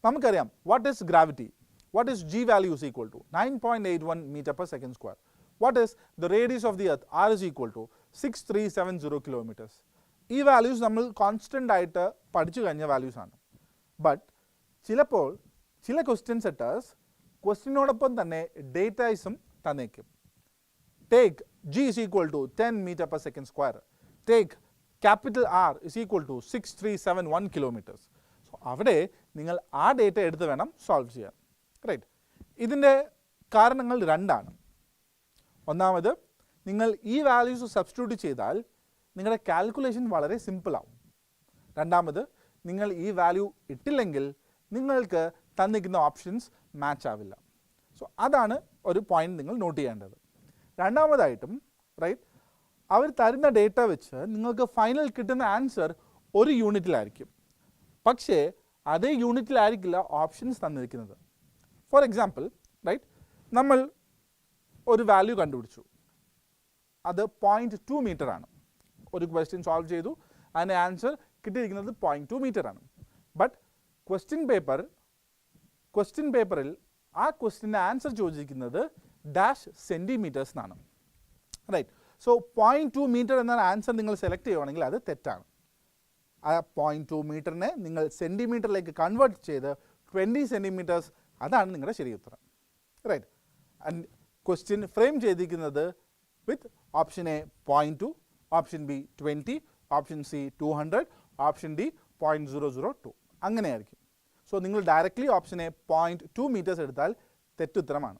നമുക്കറിയാം what is gravity, what is g value is equal to 9.81 meter per second square, what is the radius of the earth, r is equal to 6370 kilometers. ഈ values നമ്മൾ constant ആയിട്ട് പഠിച്ചു കഴിഞ്ഞ values ആണ്. But ചിലപ്പോൾ ചില question setters ക്വസ്റ്റ്യനോടൊപ്പം തന്നെ ഡേറ്റാസും തന്നേക്കും. Take g is equal to 10 meter per second square, take capital r is equal to 6371 kilometers. So അവിടെ നിങ്ങൾ ആ ഡേറ്റ എടുത്ത് വേണം സോൾവ് ചെയ്യാൻ, റൈറ്റ്. ഇതിൻ്റെ കാരണങ്ങൾ 2 ഒന്നാമത്, നിങ്ങൾ ഈ വാല്യൂസ് സബ്സ്റ്റിറ്റ്യൂട്ട് ചെയ്താൽ നിങ്ങളുടെ കാൽക്കുലേഷൻ വളരെ സിമ്പിളാവും. രണ്ടാമത്, നിങ്ങൾ ഈ വാല്യൂ ഇട്ടില്ലെങ്കിൽ നിങ്ങൾക്ക് തന്നിരിക്കുന്ന ഓപ്ഷൻസ് മാച്ച് ആവില്ല. സോ അതാണ് ഒരു പോയിന്റ് നിങ്ങൾ നോട്ട് ചെയ്യേണ്ടത്. രണ്ടാമതായിട്ടും, റൈറ്റ്, അവർ തരുന്ന ഡേറ്റ വെച്ച് നിങ്ങൾക്ക് ഫൈനൽ കിട്ടുന്ന ആൻസർ ഒരു യൂണിറ്റിലായിരിക്കും, പക്ഷേ അതേ യൂണിറ്റിലായിരിക്കില്ല ഓപ്ഷൻസ് തന്നിരിക്കുന്നത്. ഫോർ എക്സാമ്പിൾ, റൈറ്റ്, നമ്മൾ ഒരു വാല്യൂ കണ്ടുപിടിച്ചു, അത് 0.2 മീറ്റർ ആണ്. ഒരു ക്വസ്റ്റ്യൻ സോൾവ് ചെയ്തു, അതിൻ്റെ ആൻസർ കിട്ടിയിരിക്കുന്നത് 0.2 മീറ്റർ ആണ്. ബട്ട് ക്വസ്റ്റ്യൻ പേപ്പറിൽ ആ ക്വസ്റ്റ്യൻ്റെ ആൻസർ ചോദിച്ചിരിക്കുന്നത് ഡാഷ് സെൻറ്റിമീറ്റേഴ്സ് എന്നാണ്, റൈറ്റ്. സോ 0.2 മീറ്റർ എന്ന ആൻസർ നിങ്ങൾ സെലക്ട് ചെയ്യുകയാണെങ്കിൽ അത് തെറ്റാണ്. ആ 0.2 മീറ്ററിനെ നിങ്ങൾ സെൻറ്റിമീറ്ററിലേക്ക് കൺവേർട്ട് ചെയ്ത് 20 സെൻറ്റിമീറ്റേഴ്സ്, അതാണ് നിങ്ങളുടെ ശരി ഉത്തരം, റൈറ്റ്. ആൻഡ് ക്വസ്റ്റ്യൻ ഫ്രെയിം ചെയ്തിരിക്കുന്നത് with option A 0.2, option B 20, option C 200, option D 0.002, അങ്ങനെയായിരിക്കും. സോ നിങ്ങൾ ഡയറക്റ്റ്ലി ഓപ്ഷൻ എ 0.2 മീറ്റേഴ്സ് എടുത്താൽ തെറ്റുത്തരമാണ്.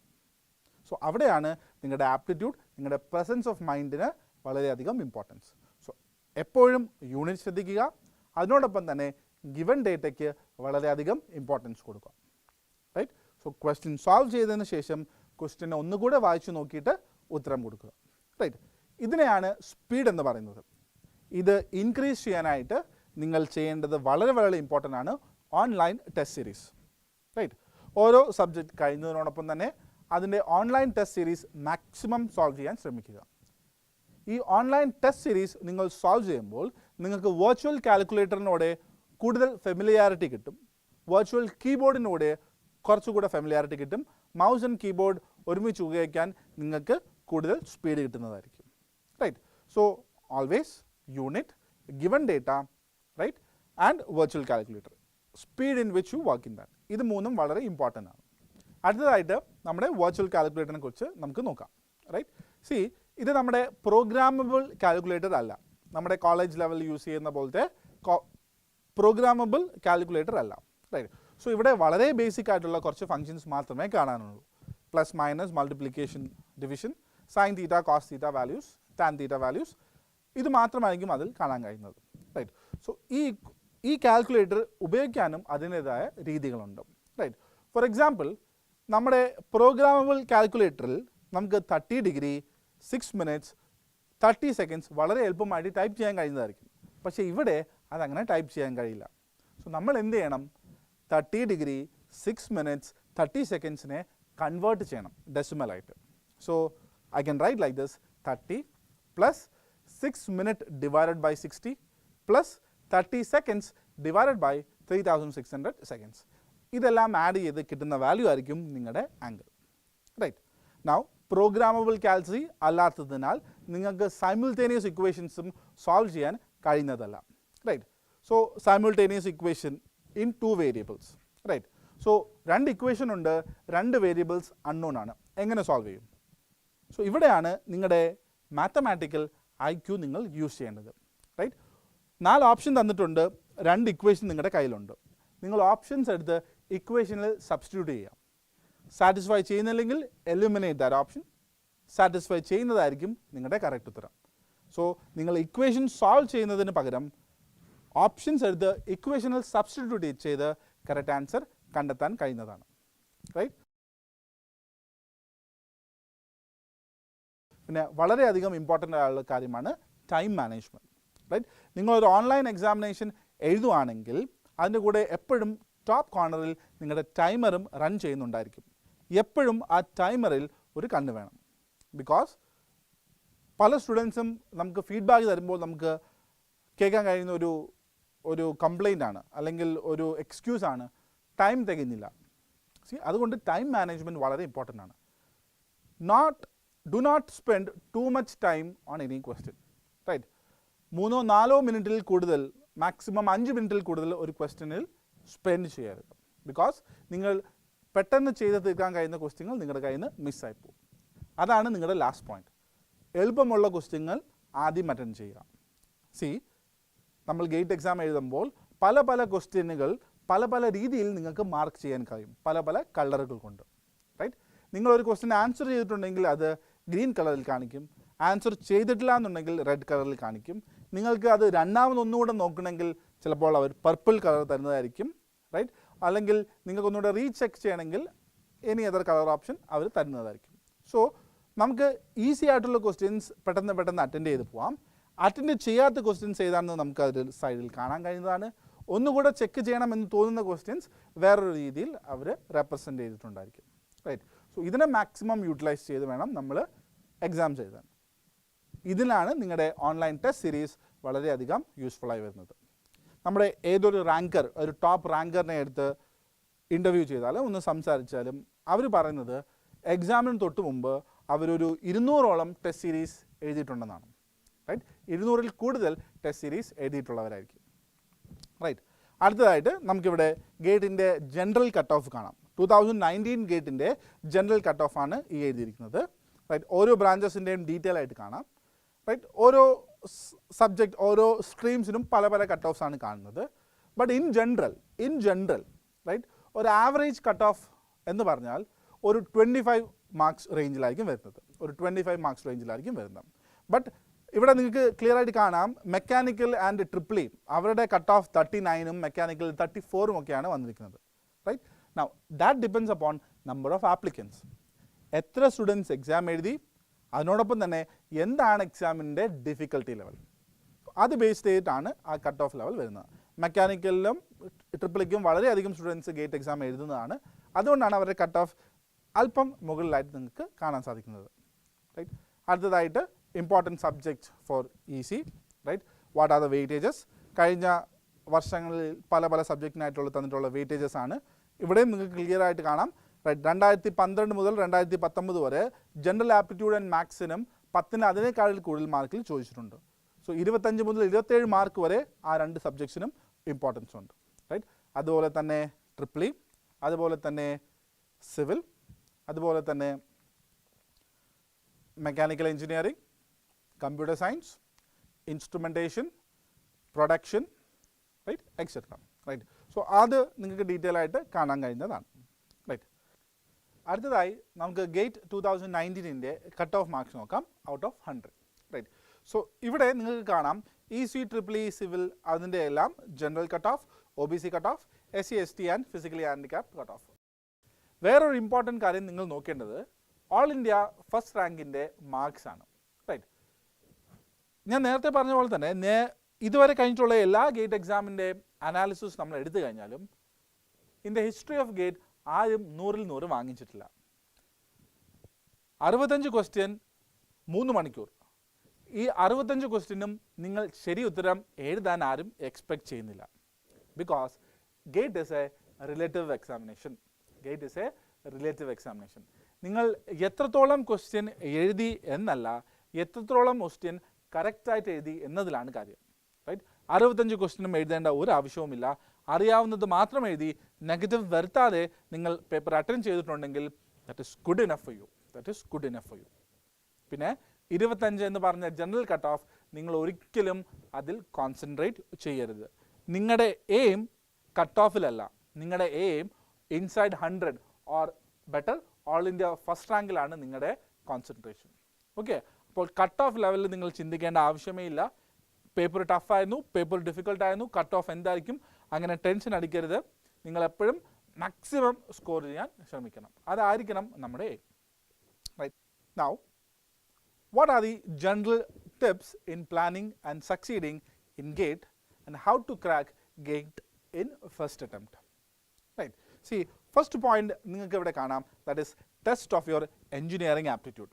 സോ അവിടെയാണ് നിങ്ങളുടെ ആപ്റ്റിറ്റ്യൂഡ്, നിങ്ങളുടെ പ്രസൻസ് ഓഫ് മൈൻഡിന് വളരെയധികം ഇമ്പോർട്ടൻസ്. സോ എപ്പോഴും യൂണിറ്റ് ശ്രദ്ധിക്കുക, അതിനോടൊപ്പം തന്നെ ഗിവൺ ഡേറ്റയ്ക്ക് വളരെയധികം ഇമ്പോർട്ടൻസ് കൊടുക്കുക, റൈറ്റ്. സോ ക്വസ്റ്റ്യൻ സോൾവ് ചെയ്തതിന് ശേഷം ക്വസ്റ്റ്യനെ ഒന്നുകൂടെ വായിച്ചു നോക്കിയിട്ട് ഉത്തരം കൊടുക്കുക, റൈറ്റ്. ഇതിനെയാണ് സ്പീഡ് എന്ന് പറയുന്നത്. ഇത് ഇൻക്രീസ് ചെയ്യാനായിട്ട് നിങ്ങൾ ചെയ്യേണ്ടത് വളരെ വളരെ ഇമ്പോർട്ടൻ്റ് ആണ് ഓൺലൈൻ ടെസ്റ്റ് സീരീസ്, റൈറ്റ്. ഓരോ സബ്ജക്റ്റ് കഴിയുന്നതിനോടൊപ്പം തന്നെ അതിൻ്റെ online test series maximum solve ചെയ്യാൻ ശ്രമിക്കുക. ഈ ഓൺലൈൻ ടെസ്റ്റ് സീരീസ് നിങ്ങൾ സോൾവ് ചെയ്യുമ്പോൾ നിങ്ങൾക്ക് വെർച്വൽ കാൽക്കുലേറ്ററിനോടെ കൂടുതൽ ഫെമിലിയാരിറ്റി കിട്ടും, വെർച്വൽ കീബോർഡിനോടെ കുറച്ചുകൂടെ ഫെമിലിയാരിറ്റി കിട്ടും, മൗസ് ആൻഡ് കീബോർഡ് ഒരുമിച്ച് ഉപയോഗിക്കാൻ നിങ്ങൾക്ക് കൂടുതൽ സ്പീഡ് കിട്ടുന്നതായിരിക്കും, right. So always unit, given data, right, and virtual calculator, speed in which you work in that, ഇത് മൂന്നും വളരെ ഇമ്പോർട്ടൻ്റ് ആണ്. അടുത്തതായിട്ട് നമ്മുടെ വെർച്വൽ കാൽക്കുലേറ്ററിനെ കുറിച്ച് നമുക്ക് നോക്കാം, റൈറ്റ്. സി, ഇത് നമ്മുടെ പ്രോഗ്രാമബിൾ കാൽക്കുലേറ്റർ അല്ല, നമ്മുടെ കോളേജ് ലെവലിൽ യൂസ് ചെയ്യുന്ന പോലത്തെ പ്രോഗ്രാമബിൾ കാൽക്കുലേറ്റർ അല്ല, റൈറ്റ്. സോ ഇവിടെ വളരെ ബേസിക് ആയിട്ടുള്ള കുറച്ച് ഫങ്ഷൻസ് മാത്രമേ കാണാനുള്ളൂ. Plus minus, multiplication, division, sine theta, cos theta values, tan theta values, ഇത് മാത്രമായിരിക്കും അതിൽ കാണാൻ കഴിയുന്നത്, റൈറ്റ്. സോ ഈ കാൽക്കുലേറ്റർ ഉപയോഗിക്കാനും അതിൻ്റേതായ രീതികളുണ്ട്, റൈറ്റ്. ഫോർ എക്സാമ്പിൾ, നമ്മുടെ പ്രോഗ്രാമബിൾ കാൽക്കുലേറ്ററിൽ നമുക്ക് 30 ഡിഗ്രി, 6 മിനിറ്റ്സ്, 30 സെക്കൻഡ്സ് വളരെ എളുപ്പമായിട്ട് ടൈപ്പ് ചെയ്യാൻ കഴിയുന്നതായിരിക്കും. പക്ഷേ ഇവിടെ അതങ്ങനെ ടൈപ്പ് ചെയ്യാൻ കഴിയില്ല. സോ നമ്മൾ എന്ത് ചെയ്യണം? 30 ഡിഗ്രി, 6 മിനിറ്റ്സ്, 30 സെക്കൻഡ്സിനെ കൺവേർട്ട് ചെയ്യണം ഡെസിമലായിട്ട്. So I can write like this: 30 plus 6 minute divided by 60 plus 30 seconds divided by 3600 seconds. ഇതെല്ലാം ആഡ് ചെയ്ത് കിട്ടുന്ന വാല്യൂ ആയിരിക്കും നിങ്ങളുടെ angle, right. Now programmable calci അല്ലാത്തതിനാൽ നിങ്ങൾക്ക് സൈമിൾട്ടേനിയസ് ഇക്വേഷൻസും സോൾവ് ചെയ്യാൻ കഴിയുന്നതല്ല, right. So simultaneous equation in 2 variables, right. So രണ്ട് ഇക്വേഷൻ ഉണ്ട്, രണ്ട് വേരിയബിൾസ് അൺനോൺ ആണ്. എങ്ങനെ സോൾവ് ചെയ്യും? സോ ഇവിടെയാണ് നിങ്ങളുടെ മാത്തമാറ്റിക്കൽ IQ നിങ്ങൾ യൂസ് ചെയ്യേണ്ടത്. റൈറ്റ്. 4 ഓപ്ഷൻ തന്നിട്ടുണ്ട്, രണ്ട് ഇക്വേഷൻ നിങ്ങളുടെ കയ്യിലുണ്ട്. നിങ്ങൾ ഓപ്ഷൻസ് എടുത്ത് ഇക്വേഷനിൽ സബ്സ്റ്റിറ്റ്യൂട്ട് ചെയ്യാം. സാറ്റിസ്ഫൈ ചെയ്യുന്നില്ലെങ്കിൽ എലിമിനേറ്റ് ദാറ്റ് ഓപ്ഷൻ. സാറ്റിസ്ഫൈ ചെയ്യുന്നതായിരിക്കും നിങ്ങളുടെ കറക്റ്റ് ഉത്തരം. സോ നിങ്ങൾ ഇക്വേഷൻ സോൾവ് ചെയ്യുന്നതിന് പകരം ഓപ്ഷൻസ് എടുത്ത് ഇക്വേഷനിൽ സബ്സ്റ്റിറ്റ്യൂട്ട് ചെയ്ത് കറക്റ്റ് ആൻസർ കണ്ടെത്താൻ കഴിയുന്നതാണ്. റൈറ്റ്. പിന്നെ വളരെയധികം ഇമ്പോർട്ടൻ്റ് ആയുള്ള കാര്യമാണ് ടൈം മാനേജ്മെൻറ്റ്. റൈറ്റ്. നിങ്ങളൊരു ഓൺലൈൻ എക്സാമിനേഷൻ എഴുതുവാണെങ്കിൽ അതിൻ്റെ കൂടെ എപ്പോഴും ടോപ്പ് കോർണറിൽ നിങ്ങളുടെ ടൈമറും റൺ ചെയ്യുന്നുണ്ടായിരിക്കും. എപ്പോഴും ആ ടൈമറിൽ ഒരു കണ്ണ് വേണം. ബിക്കോസ് പല സ്റ്റുഡൻസും നമുക്ക് ഫീഡ്ബാക്ക് തരുമ്പോൾ നമുക്ക് കേൾക്കാൻ കഴിയുന്ന ഒരു കംപ്ലൈൻ്റ് ആണ്, അല്ലെങ്കിൽ ഒരു എക്സ്ക്യൂസാണ്, ടൈം തികഞ്ഞില്ല. അതുകൊണ്ട് ടൈം മാനേജ്മെൻറ്റ് വളരെ ഇമ്പോർട്ടൻ്റ് ആണ്. Do not spend too much time on any question. Right. 3-4 മിനിറ്റിൽ കൂടുതൽ, മാക്സിമം 5 മിനിറ്റിൽ കൂടുതൽ ഒരു ക്വസ്റ്റ്യനിൽ സ്പെൻഡ് ചെയ്യരുത്. ബിക്കോസ് നിങ്ങൾ പെട്ടെന്ന് ചെയ്ത് തീർക്കാൻ കഴിയുന്ന ക്വസ്റ്റ്യങ്ങൾ നിങ്ങളുടെ കയ്യിൽ നിന്ന് മിസ്സായി പോകും. അതാണ് നിങ്ങളുടെ ലാസ്റ്റ് പോയിന്റ്. എളുപ്പമുള്ള ക്വസ്റ്റ്യങ്ങൾ ആദ്യം അറ്റൻഡ് ചെയ്യുക. നമ്മൾ ഗേറ്റ് എക്സാം എഴുതുമ്പോൾ പല ക്വസ്റ്റ്യനുകൾ പല രീതിയിൽ നിങ്ങൾക്ക് മാർക്ക് ചെയ്യാൻ കഴിയും, പല കളറുകൾ കൊണ്ട്. റൈറ്റ്. നിങ്ങളൊരു ക്വസ്റ്റ്യൻ ആൻസർ ചെയ്തിട്ടുണ്ടെങ്കിൽ അത് ഗ്രീൻ കളറിൽ കാണിക്കും, ആൻസർ ചെയ്തിട്ടില്ല എന്നുണ്ടെങ്കിൽ റെഡ് കളറിൽ കാണിക്കും. നിങ്ങൾക്ക് അത് രണ്ടാമതൊന്നുകൂടെ നോക്കണമെങ്കിൽ ചിലപ്പോൾ അവർ പർപ്പിൾ കളർ തരുന്നതായിരിക്കും. റൈറ്റ്. അല്ലെങ്കിൽ നിങ്ങൾക്ക് ഒന്നുകൂടെ റീചെക്ക് ചെയ്യണമെങ്കിൽ എനി അതർ കളർ ഓപ്ഷൻ അവർ തരുന്നതായിരിക്കും. സോ നമുക്ക് ഈസി ആയിട്ടുള്ള ക്വസ്റ്റ്യൻസ് പെട്ടെന്ന് അറ്റൻഡ് ചെയ്ത് പോവാം. അറ്റൻഡ് ചെയ്യാത്ത ക്വസ്റ്റ്യൻസ് ഏതാണെന്ന് നമുക്ക് അതിൽ സൈഡിൽ കാണാൻ കഴിയുന്നതാണ്. ഒന്നുകൂടെ ചെക്ക് ചെയ്യണമെന്ന് തോന്നുന്ന ക്വസ്റ്റ്യൻസ് വേറൊരു രീതിയിൽ അവർ റെപ്രസെൻ്റ് ചെയ്തിട്ടുണ്ടായിരിക്കും. റൈറ്റ്. സോ ഇതിനെ മാക്സിമം യൂട്ടിലൈസ് ചെയ്ത് വേണം നമ്മൾ എക്സാംസ് എഴുതാൻ. ഇതിലാണ് നിങ്ങളുടെ ഓൺലൈൻ ടെസ്റ്റ് സീരീസ് വളരെയധികം യൂസ്ഫുള്ളായി വരുന്നത്. നമ്മുടെ ഏതൊരു റാങ്കർ, ഒരു ടോപ്പ് റാങ്കറിനെ എടുത്ത് ഇൻ്റർവ്യൂ ചെയ്താലും ഒന്ന് സംസാരിച്ചാലും അവർ പറയുന്നത് എക്സാമിന് തൊട്ട് മുമ്പ് അവരൊരു 200ഓളം ടെസ്റ്റ് സീരീസ് എഴുതിയിട്ടുണ്ടെന്നാണ്. റൈറ്റ്. 200-ൽ കൂടുതൽ ടെസ്റ്റ് സീരീസ് എഴുതിയിട്ടുള്ളവരായിരിക്കും. റൈറ്റ്. അടുത്തതായിട്ട് നമുക്കിവിടെ ഗേറ്റിൻ്റെ ജനറൽ കട്ട് ഓഫ് കാണാം. 2019 ഗേറ്റിൻ്റെ ജനറൽ കട്ട് ഓഫ് ആണ് ഈ എഴുതിയിരിക്കുന്നത്. റൈറ്റ്. ഓരോ ബ്രാഞ്ചസിൻ്റെയും ഡീറ്റെയിൽ ആയിട്ട് കാണാം. റൈറ്റ്. ഓരോ സബ്ജക്റ്റ്, ഓരോ സ്ട്രീംസിനും പല കട്ട് ഓഫ്സ് ആണ് കാണുന്നത്. ബട്ട് ഇൻ ജനറൽ റൈറ്റ്, ഒരു ആവറേജ് കട്ട് ഓഫ് എന്ന് പറഞ്ഞാൽ ഒരു 25 മാർക്സ് റേഞ്ചിലായിരിക്കും വരുന്നത്. ബട്ട് ഇവിടെ നിങ്ങൾക്ക് ക്ലിയർ ആയിട്ട് കാണാം, മെക്കാനിക്കൽ ആൻഡ് ട്രിപ്പിൾ ഇ അവരുടെ കട്ട് ഓഫ് 39-ഉം മെക്കാനിക്കൽ 34-ഉം ഒക്കെയാണ് വന്നിരിക്കുന്നത്. Right. Now that depends upon number of applicants. എത്ര സ്റ്റുഡൻസ് എക്സാം എഴുതി, അതിനോടൊപ്പം തന്നെ എന്താണ് എക്സാമിൻ്റെ ഡിഫിക്കൽട്ടി ലെവൽ, അത് ബേസ് ചെയ്തിട്ടാണ് ആ കട്ട് ഓഫ് ലെവൽ വരുന്നത്. മെക്കാനിക്കലിലും ട്രിപ്പിളിക്കും വളരെയധികം സ്റ്റുഡൻസ് ഗേറ്റ് എക്സാം എഴുതുന്നതാണ്. അതുകൊണ്ടാണ് അവരുടെ കട്ട് ഓഫ് അല്പം മുകളിലായിട്ട് നിങ്ങൾക്ക് കാണാൻ സാധിക്കുന്നത്. റൈറ്റ്. അടുത്തതായിട്ട് important subject for EC. Right. What are the weightages? കഴിഞ്ഞ വർഷങ്ങളിൽ പല സബ്ജക്റ്റിനായിട്ടുള്ള തന്നിട്ടുള്ള വെയിറ്റേജസ് ആണ്. ഇവിടെയും നിങ്ങൾക്ക് ക്ലിയർ ആയിട്ട് കാണാം. റൈറ്റ്. 2012 മുതൽ 2019 വരെ ജനറൽ ആപ്റ്റിറ്റ്യൂഡ് ആൻഡ് മാത്സിനും 10-ന് അതിനേക്കാളിൽ കൂടുതൽ മാർക്കിൽ ചോദിച്ചിട്ടുണ്ട്. സോ 25 മുതൽ 27 മാർക്ക് വരെ ആ രണ്ട് സബ്ജക്ട്സിനും ഇമ്പോർട്ടൻസ് ഉണ്ട്. റൈറ്റ്. അതുപോലെ തന്നെ ട്രിപ്പിൾ ഇ, അതുപോലെ തന്നെ സിവിൽ, അതുപോലെ തന്നെ mechanical engineering, computer science, instrumentation, production, right, etcetera. Right. So അത് നിങ്ങൾക്ക് ഡീറ്റെയിൽ ആയിട്ട് കാണാൻ കഴിയുന്നതാണ്. റൈറ്റ്. അടുത്തതായി നമുക്ക് ഗേറ്റ് 2019-ൻ്റെ കട്ട് ഓഫ് മാർക്സ് നോക്കാം ഔട്ട് ഓഫ് 100. റൈറ്റ്. സോ ഇവിടെ നിങ്ങൾക്ക് കാണാം EC, ട്രിപ്പിൾ ഇ, സിവിൽ അതിൻ്റെ എല്ലാം general cut off, OBC cut off, SC, ST and physically handicapped cut off. വേറൊരു ഇമ്പോർട്ടൻറ്റ് കാര്യം നിങ്ങൾ നോക്കേണ്ടത് ഓൾ ഇന്ത്യ ഫസ്റ്റ് റാങ്കിൻ്റെ മാർക്സ് ആണ്. റൈറ്റ്. ഞാൻ നേരത്തെ പറഞ്ഞ പോലെ തന്നെ ഇതുവരെ കഴിഞ്ഞിട്ടുള്ള എല്ലാ ഗേറ്റ് എക്സാമിൻ്റെ അനാലിസിസ് നമ്മൾ എടുത്തു കഴിഞ്ഞാലും in the history of gate ആരും 100-ൽ 100 വാങ്ങിച്ചിട്ടില്ല. 65 ക്വസ്റ്റ്യൻ 3 മണിക്കൂർ. ഈ 65 ക്വസ്റ്റ്യനും നിങ്ങൾ ശരി ഉത്തരം എഴുതാൻ ആരും എക്സ്പെക്ട് ചെയ്യുന്നില്ല. Because gate is A relative examination. നിങ്ങൾ എത്രത്തോളം ക്വസ്റ്റ്യൻ എഴുതി എന്നല്ല, എത്രത്തോളം ക്വസ്റ്റ്യൻ കറക്റ്റായിട്ട് എഴുതി എന്നതിലാണ് കാര്യം. റൈറ്റ്. 65 ക്വസ്റ്റ്യനും എഴുതേണ്ട ഒരു ആവശ്യവുമില്ല. അറിയാവുന്നത് മാത്രം എഴുതി നെഗറ്റീവ് വരുത്താതെ നിങ്ങൾ പേപ്പർ അറ്റൻഡ് ചെയ്തിട്ടുണ്ടെങ്കിൽ that is good enough for you, that is good enough for you. പിന്നെ 25 എന്ന് പറഞ്ഞ ജനറൽ കട്ട് ഓഫ് നിങ്ങൾ ഒരിക്കലും അതിൽ കോൺസെൻട്രേറ്റ് ചെയ്യരുത്. നിങ്ങളുടെ എയിം കട്ട് ഓഫിലല്ല, നിങ്ങളുടെ aim inside 100 or better all India first റാങ്കിലാണ് നിങ്ങളുടെ കോൺസെൻട്രേഷൻ. ഓക്കെ, അപ്പോൾ കട്ട് ഓഫ് ലെവലിൽ നിങ്ങൾ ചിന്തിക്കേണ്ട ആവശ്യമേ ഇല്ല. പേപ്പർ ടഫായിരുന്നു, പേപ്പർ ഡിഫിക്കൽട്ടായിരുന്നു, കട്ട് ഓഫ് എന്തായിരിക്കും, അങ്ങനെ ടെൻഷൻ അടിക്കരുത്. നിങ്ങൾ എപ്പോഴും മാക്സിമം സ്കോർ ചെയ്യാൻ ശ്രമിക്കണം, അതായിരിക്കണം നമ്മുടെ aim. Right, now what are the general tips in planning and succeeding in GATE and how to crack GATE in first attempt? Right, see, first point നിങ്ങൾക്ക് ഇവിടെ കാണാം, that is test of your engineering aptitude.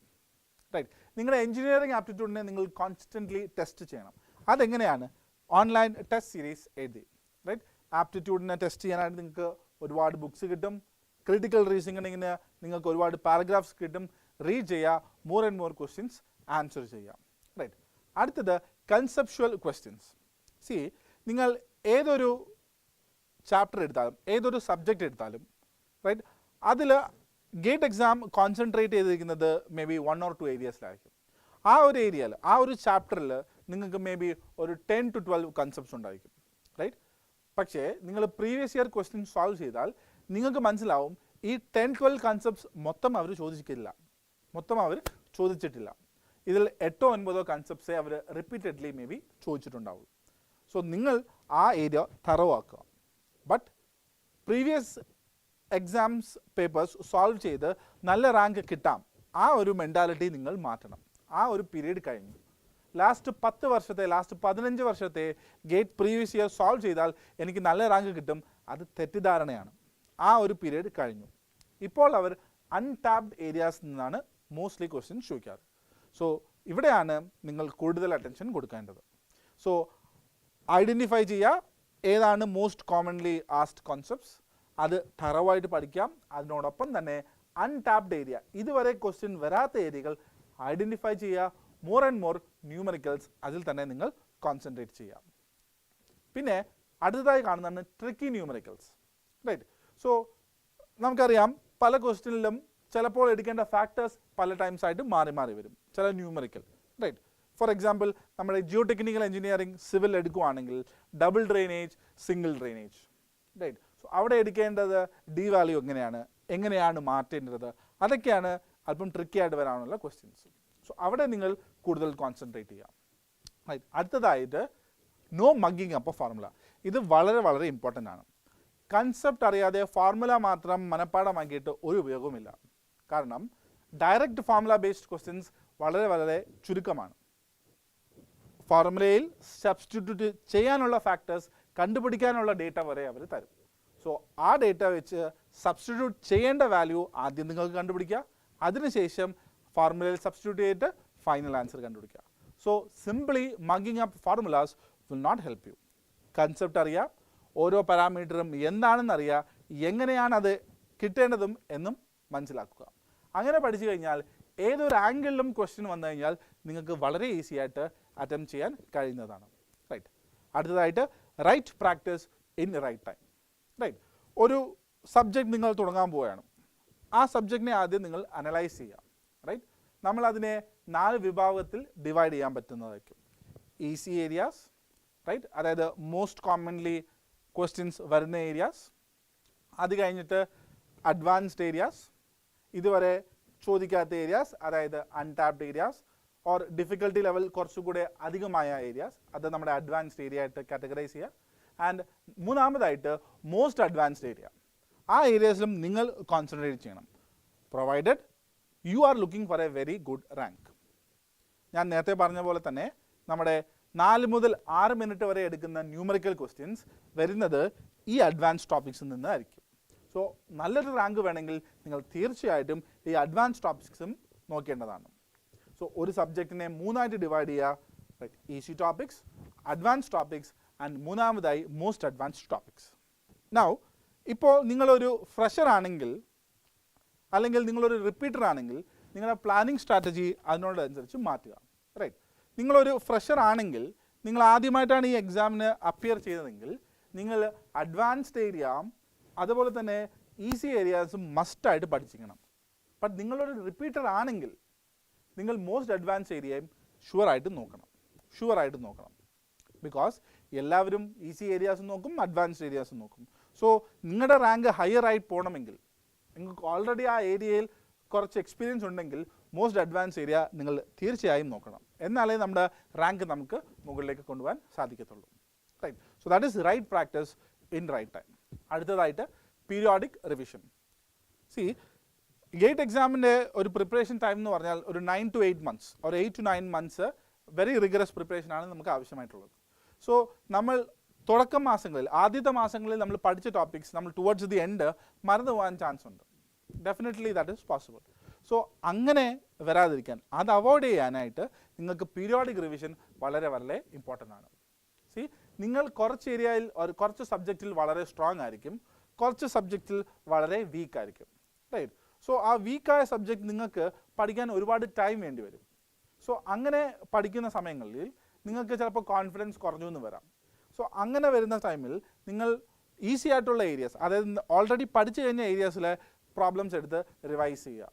Right, നിങ്ങളുടെ engineering ആപ്റ്റിറ്റ്യൂഡിനെ നിങ്ങൾ constantly test ചെയ്യണം. അതെങ്ങനെയാണ്? Online test series എഴുതി. Right, ആപ്റ്റിറ്റ്യൂഡിനെ test ചെയ്യാനായിട്ട് നിങ്ങൾക്ക് ഒരുപാട് ബുക്സ് കിട്ടും. ക്രിട്ടിക്കൽ റീസണിങ്ങിന് നിങ്ങൾക്ക് ഒരുപാട് പാരഗ്രാഫ്സ് കിട്ടും. റീഡ് ചെയ്യുക, more and more questions answer ചെയ്യാം. റൈറ്റ്, അടുത്തത് കൺസെപ്ച്വൽ ക്വസ്റ്റ്യൻസ്. സി, നിങ്ങൾ ഏതൊരു ചാപ്റ്റർ എടുത്താലും ഏതൊരു സബ്ജക്റ്റ് എടുത്താലും റൈറ്റ്, അതിൽ ഗേറ്റ് എക്സാം കോൺസെൻട്രേറ്റ് ചെയ്തിരിക്കുന്നത് മേ ബി 1 or 2 ഏരിയസിലായിരിക്കും. ആ ഒരു ഏരിയയിൽ, ആ ഒരു ചാപ്റ്ററിൽ നിങ്ങൾക്ക് മേ ബി ഒരു 10 to 12 കൺസെപ്റ്റ്സ് ഉണ്ടായിരിക്കും. റൈറ്റ്, പക്ഷേ നിങ്ങൾ പ്രീവിയസ് ഇയർ ക്വസ്റ്റ്യൻ സോൾവ് ചെയ്താൽ നിങ്ങൾക്ക് മനസ്സിലാവും ഈ 10-12 കൺസെപ്റ്റ്സ് മൊത്തം അവർ ചോദിച്ചിട്ടില്ല. ഇതിൽ 8-9 കൺസെപ്റ്റ്സേ അവർ റിപ്പീറ്റഡ്ലി മേ ബി ചോദിച്ചിട്ടുണ്ടാവുള്ളൂ. സോ നിങ്ങൾ ആ ഏരിയ തറവാക്കുക. But previous exams papers solve ചെയ്ത് നല്ല റാങ്ക് കിട്ടാം, ആ ഒരു മെൻറ്റാലിറ്റി നിങ്ങൾ മാറ്റണം. ആ ഒരു പീരീഡ് കഴിഞ്ഞു. ലാസ്റ്റ് 10 വർഷത്തെ, ലാസ്റ്റ് 15 വർഷത്തെ ഗേറ്റ് പ്രീവിയസ് ഇയർ സോൾവ് ചെയ്താൽ എനിക്ക് നല്ല റാങ്ക് കിട്ടും, അത് തെറ്റിദ്ധാരണയാണ്. ആ ഒരു പീരീഡ് കഴിഞ്ഞു. ഇപ്പോൾ അവർ അൺടാപ്ഡ് ഏരിയാസിൽ നിന്നാണ് മോസ്റ്റ്ലി ക്വസ്റ്റ്യൻസ് ചോദിക്കാറ്. സോ ഇവിടെയാണ് നിങ്ങൾ കൂടുതൽ അറ്റൻഷൻ കൊടുക്കേണ്ടത്. സോ ഐഡൻറ്റിഫൈ ചെയ്യുക ഏതാണ് മോസ്റ്റ് കോമൺലി ആസ്ക്ഡ് കോൺസെപ്റ്റ്സ്, അത് തറവായിട്ട് പഠിക്കാം. അതിനോടൊപ്പം തന്നെ അൺടാപ്ഡ് ഏരിയ, ഇതുവരെ ക്വസ്റ്റ്യൻ വരാത്ത ഏരിയകൾ ഐഡൻറ്റിഫൈ ചെയ്യുക. മോർ ആൻഡ് മോർ ന്യൂമറിക്കൽസ് അതിൽ തന്നെ നിങ്ങൾ കോൺസെൻട്രേറ്റ് ചെയ്യാം. പിന്നെ അടുത്തതായി കാണുന്നതാണ് ട്രിക്കി ന്യൂമറിക്കൽസ്. റൈറ്റ്, സോ നമുക്കറിയാം പല ക്വസ്റ്റ്യനിലും ചിലപ്പോൾ എടുക്കേണ്ട ഫാക്ടേഴ്സ് പല ടൈംസ് ആയിട്ട് മാറി മാറി വരും, ചില ന്യൂമറിക്കൽ. റൈറ്റ്, ഫോർ എക്സാമ്പിൾ നമ്മുടെ ജിയോ ടെക്നിക്കൽ എഞ്ചിനീയറിംഗ് സിവിൽ എടുക്കുകയാണെങ്കിൽ double drainage, single drainage. Right, so അവിടെ എടുക്കേണ്ടത് ഡി വാല്യൂ എങ്ങനെയാണ് മാറ്റേണ്ടത്, അതൊക്കെയാണ് അല്പം ട്രിക്കി ആയിട്ട് വരാനുള്ള ക്വസ്റ്റ്യൻസ്. സോ അവിടെ നിങ്ങൾ കൂടുതൽ കോൺസെൻട്രേറ്റ് ചെയ്യാം. റൈറ്റ്, അടുത്തതായിട്ട് നോ മഗ്ഗിങ് അപ്പ് ഫോർമുല. ഇത് വളരെ വളരെ ഇമ്പോർട്ടൻ്റ് ആണ്. കൺസെപ്റ്റ് അറിയാതെ ഫോർമുല മാത്രം മനഃപ്പാടമാക്കിയിട്ട് ഒരു ഉപയോഗവുമില്ല. കാരണം ഡയറക്റ്റ് ഫോർമുല ബേസ്ഡ് ക്വസ്റ്റ്യൻസ് വളരെ വളരെ ചുരുക്കമാണ്. ഫോർമുലയിൽ സബ്സ്റ്റിറ്റ്യൂട്ട് ചെയ്യാനുള്ള ഫാക്ടേഴ്സ് കണ്ടുപിടിക്കാനുള്ള ഡേറ്റ വരെ അവർ തരും. സോ ആ ഡേറ്റ വെച്ച് സബ്സ്റ്റിറ്റ്യൂട്ട് ചെയ്യേണ്ട വാല്യൂ ആദ്യം നിങ്ങൾക്ക് കണ്ടുപിടിക്കുക, അതിനുശേഷം ഫോർമുലയിൽ സബ്സ്റ്റിറ്റ്യൂട്ട് ചെയ്തിട്ട് ഫൈനൽ ആൻസർ കണ്ടുപിടിക്കുക. So simply mugging up formulas will not help you. Concept അറിയാം, ഓരോ പാരാമീറ്ററും എന്താണെന്ന് അറിയുക, എങ്ങനെയാണ് അത് കിട്ടേണ്ടതും എന്നും മനസ്സിലാക്കുക. അങ്ങനെ പഠിച്ചു കഴിഞ്ഞാൽ ഏതൊരു ആംഗിളിലും ക്വസ്റ്റ്യൻ വന്നു കഴിഞ്ഞാൽ നിങ്ങൾക്ക് വളരെ ഈസി ആയിട്ട് അറ്റംപ്റ്റ് ചെയ്യാൻ കഴിയുന്നതാണ്. റൈറ്റ്, അടുത്തതായിട്ട് right practice in right time. Right, ഒരു സബ്ജക്റ്റ് നിങ്ങൾ തുടങ്ങാൻ പോവുകയാണ്. ആ സബ്ജക്റ്റിനെ ആദ്യം നിങ്ങൾ അനലൈസ് ചെയ്യുക. റൈറ്റ്, നമ്മളതിനെ 4 വിഭാഗത്തിൽ ഡിവൈഡ് ചെയ്യാൻ പറ്റുന്നതായിരിക്കും. ഈസി ഏരിയാസ്, റൈറ്റ്, അതായത് മോസ്റ്റ് കോമൺലി ക്വസ്റ്റ്യൻസ് വരുന്ന ഏരിയാസ്. അത് കഴിഞ്ഞിട്ട് അഡ്വാൻസ്ഡ് ഏരിയാസ്, ഇതുവരെ ചോദിക്കാത്ത ഏരിയാസ്, അതായത് untapped areas. Or difficulty level കുറച്ചുകൂടെ അധികമായ ഏരിയാസ്, അത് നമ്മുടെ അഡ്വാൻസ്ഡ് ഏരിയ ആയിട്ട് കാറ്റഗറൈസ് ചെയ്യുക. ആൻഡ് മൂന്നാമതായിട്ട് മോസ്റ്റ് അഡ്വാൻസ്ഡ് ഏരിയ. ആ ഏരിയാസിലും നിങ്ങൾ കോൺസെൻട്രേറ്റ് ചെയ്യണം, provided you are looking for A very good rank. ഞാൻ നേരത്തെ പറഞ്ഞ പോലെ തന്നെ നമ്മുടെ 4 മുതൽ 6 മിനിറ്റ് വരെ എടുക്കുന്ന ന്യൂമറിക്കൽ ക്വസ്റ്റ്യൻസ് വരുന്നത് ഈ അഡ്വാൻസ് ടോപ്പിക്സിൽ നിന്നായിരിക്കും. സോ നല്ലൊരു റാങ്ക് വേണമെങ്കിൽ നിങ്ങൾ തീർച്ചയായിട്ടും ഈ അഡ്വാൻസ് ടോപ്പിക്സും നോക്കേണ്ടതാണ്. സോ ഒരു സബ്ജക്റ്റിനെ 3ആയിട്ട് ഡിവൈഡ് ചെയ്യുക. Right, easy topics, advance topics and മൂന്നാമതായി മോസ്റ്റ് അഡ്വാൻസ്ഡ് ടോപ്പിക്സ്. നൗ ഇപ്പോൾ നിങ്ങളൊരു ഫ്രഷർ ആണെങ്കിൽ അല്ലെങ്കിൽ നിങ്ങളൊരു റിപ്പീറ്റർ ആണെങ്കിൽ നിങ്ങളുടെ പ്ലാനിങ് സ്ട്രാറ്റജി അതിനോടനുസരിച്ച് മാറ്റുക. റൈറ്റ്, നിങ്ങളൊരു ഫ്രഷർ ആണെങ്കിൽ, നിങ്ങൾ ആദ്യമായിട്ടാണ് ഈ എക്സാമിന് അപ്പിയർ ചെയ്തതെങ്കിൽ, നിങ്ങൾ അഡ്വാൻസ്ഡ് ഏരിയ അതുപോലെ തന്നെ ഈസി ഏരിയാസും മസ്റ്റായിട്ട് പഠിച്ചിരിക്കണം. ബട്ട് നിങ്ങളൊരു റിപ്പീറ്റർ ആണെങ്കിൽ നിങ്ങൾ മോസ്റ്റ് അഡ്വാൻസ് ഏരിയയും ഷുവറായിട്ട് നോക്കണം. ബിക്കോസ് എല്ലാവരും ഈസി ഏരിയാസും നോക്കും, അഡ്വാൻസ്ഡ് ഏരിയാസും നോക്കും. സോ നിങ്ങളുടെ റാങ്ക് ഹയർ ആയിട്ട് പോകണമെങ്കിൽ നിങ്ങൾക്ക് ഓൾറെഡി ആ ഏരിയയിൽ കുറച്ച് എക്സ്പീരിയൻസ് ഉണ്ടെങ്കിൽ മോസ്റ്റ് അഡ്വാൻസ് ഏരിയ നിങ്ങൾ തീർച്ചയായും നോക്കണം. എന്നാലേ നമ്മുടെ റാങ്ക് നമുക്ക് മുകളിലേക്ക് കൊണ്ടുപോകാൻ സാധിക്കത്തുള്ളൂ. Right. So that is right practice in right time. അടുത്തതായിട്ട് പീരിയോഡിക് റിവിഷൻ. സി ഗേറ്റ് എക്സാമിൻ്റെ ഒരു പ്രിപ്പറേഷൻ ടൈം എന്ന് പറഞ്ഞാൽ ഒരു 9 to 8 months or 8 to 9 months very rigorous പ്രിപ്പറേഷനാണ് നമുക്ക് ആവശ്യമായിട്ടുള്ളത്. സോ നമ്മൾ തുടക്കം മാസങ്ങളിൽ, ആദ്യത്തെ മാസങ്ങളിൽ നമ്മൾ പഠിച്ച ടോപ്പിക്സ് നമ്മൾ ടുവേർഡ്സ് ദി എൻഡ് മറന്നു പോകാൻ ചാൻസ് ഉണ്ട്. Definitely that is possible. So അങ്ങനെ വരാതിരിക്കാൻ, അത് അവോയ്ഡ് ചെയ്യാനായിട്ട് നിങ്ങൾക്ക് പീരിയോഡിക് റിവിഷൻ വളരെ വളരെ ഇമ്പോർട്ടൻ്റ് ആണ്. സി നിങ്ങൾ കുറച്ച് ഏരിയയിൽ കുറച്ച് സബ്ജക്റ്റിൽ വളരെ സ്ട്രോങ് ആയിരിക്കും, കുറച്ച് സബ്ജക്റ്റിൽ വളരെ വീക്ക് ആയിരിക്കും. റൈറ്റ്. സോ ആ വീക്കായ സബ്ജക്റ്റ് നിങ്ങൾക്ക് പഠിക്കാൻ ഒരുപാട് ടൈം വേണ്ടി വരും. സോ അങ്ങനെ പഠിക്കുന്ന സമയങ്ങളിൽ നിങ്ങൾക്ക് ചിലപ്പോൾ കോൺഫിഡൻസ് കുറഞ്ഞു എന്ന് വരാം. സോ അങ്ങനെ വരുന്ന ടൈമിൽ നിങ്ങൾ ഈസി ആയിട്ടുള്ള ഏരിയാസ്, അതായത് ഓൾറെഡി പഠിച്ചു കഴിഞ്ഞ ഏരിയാസിലെ പ്രോബ്ലംസ് എടുത്ത് റിവൈസ് ചെയ്യുക,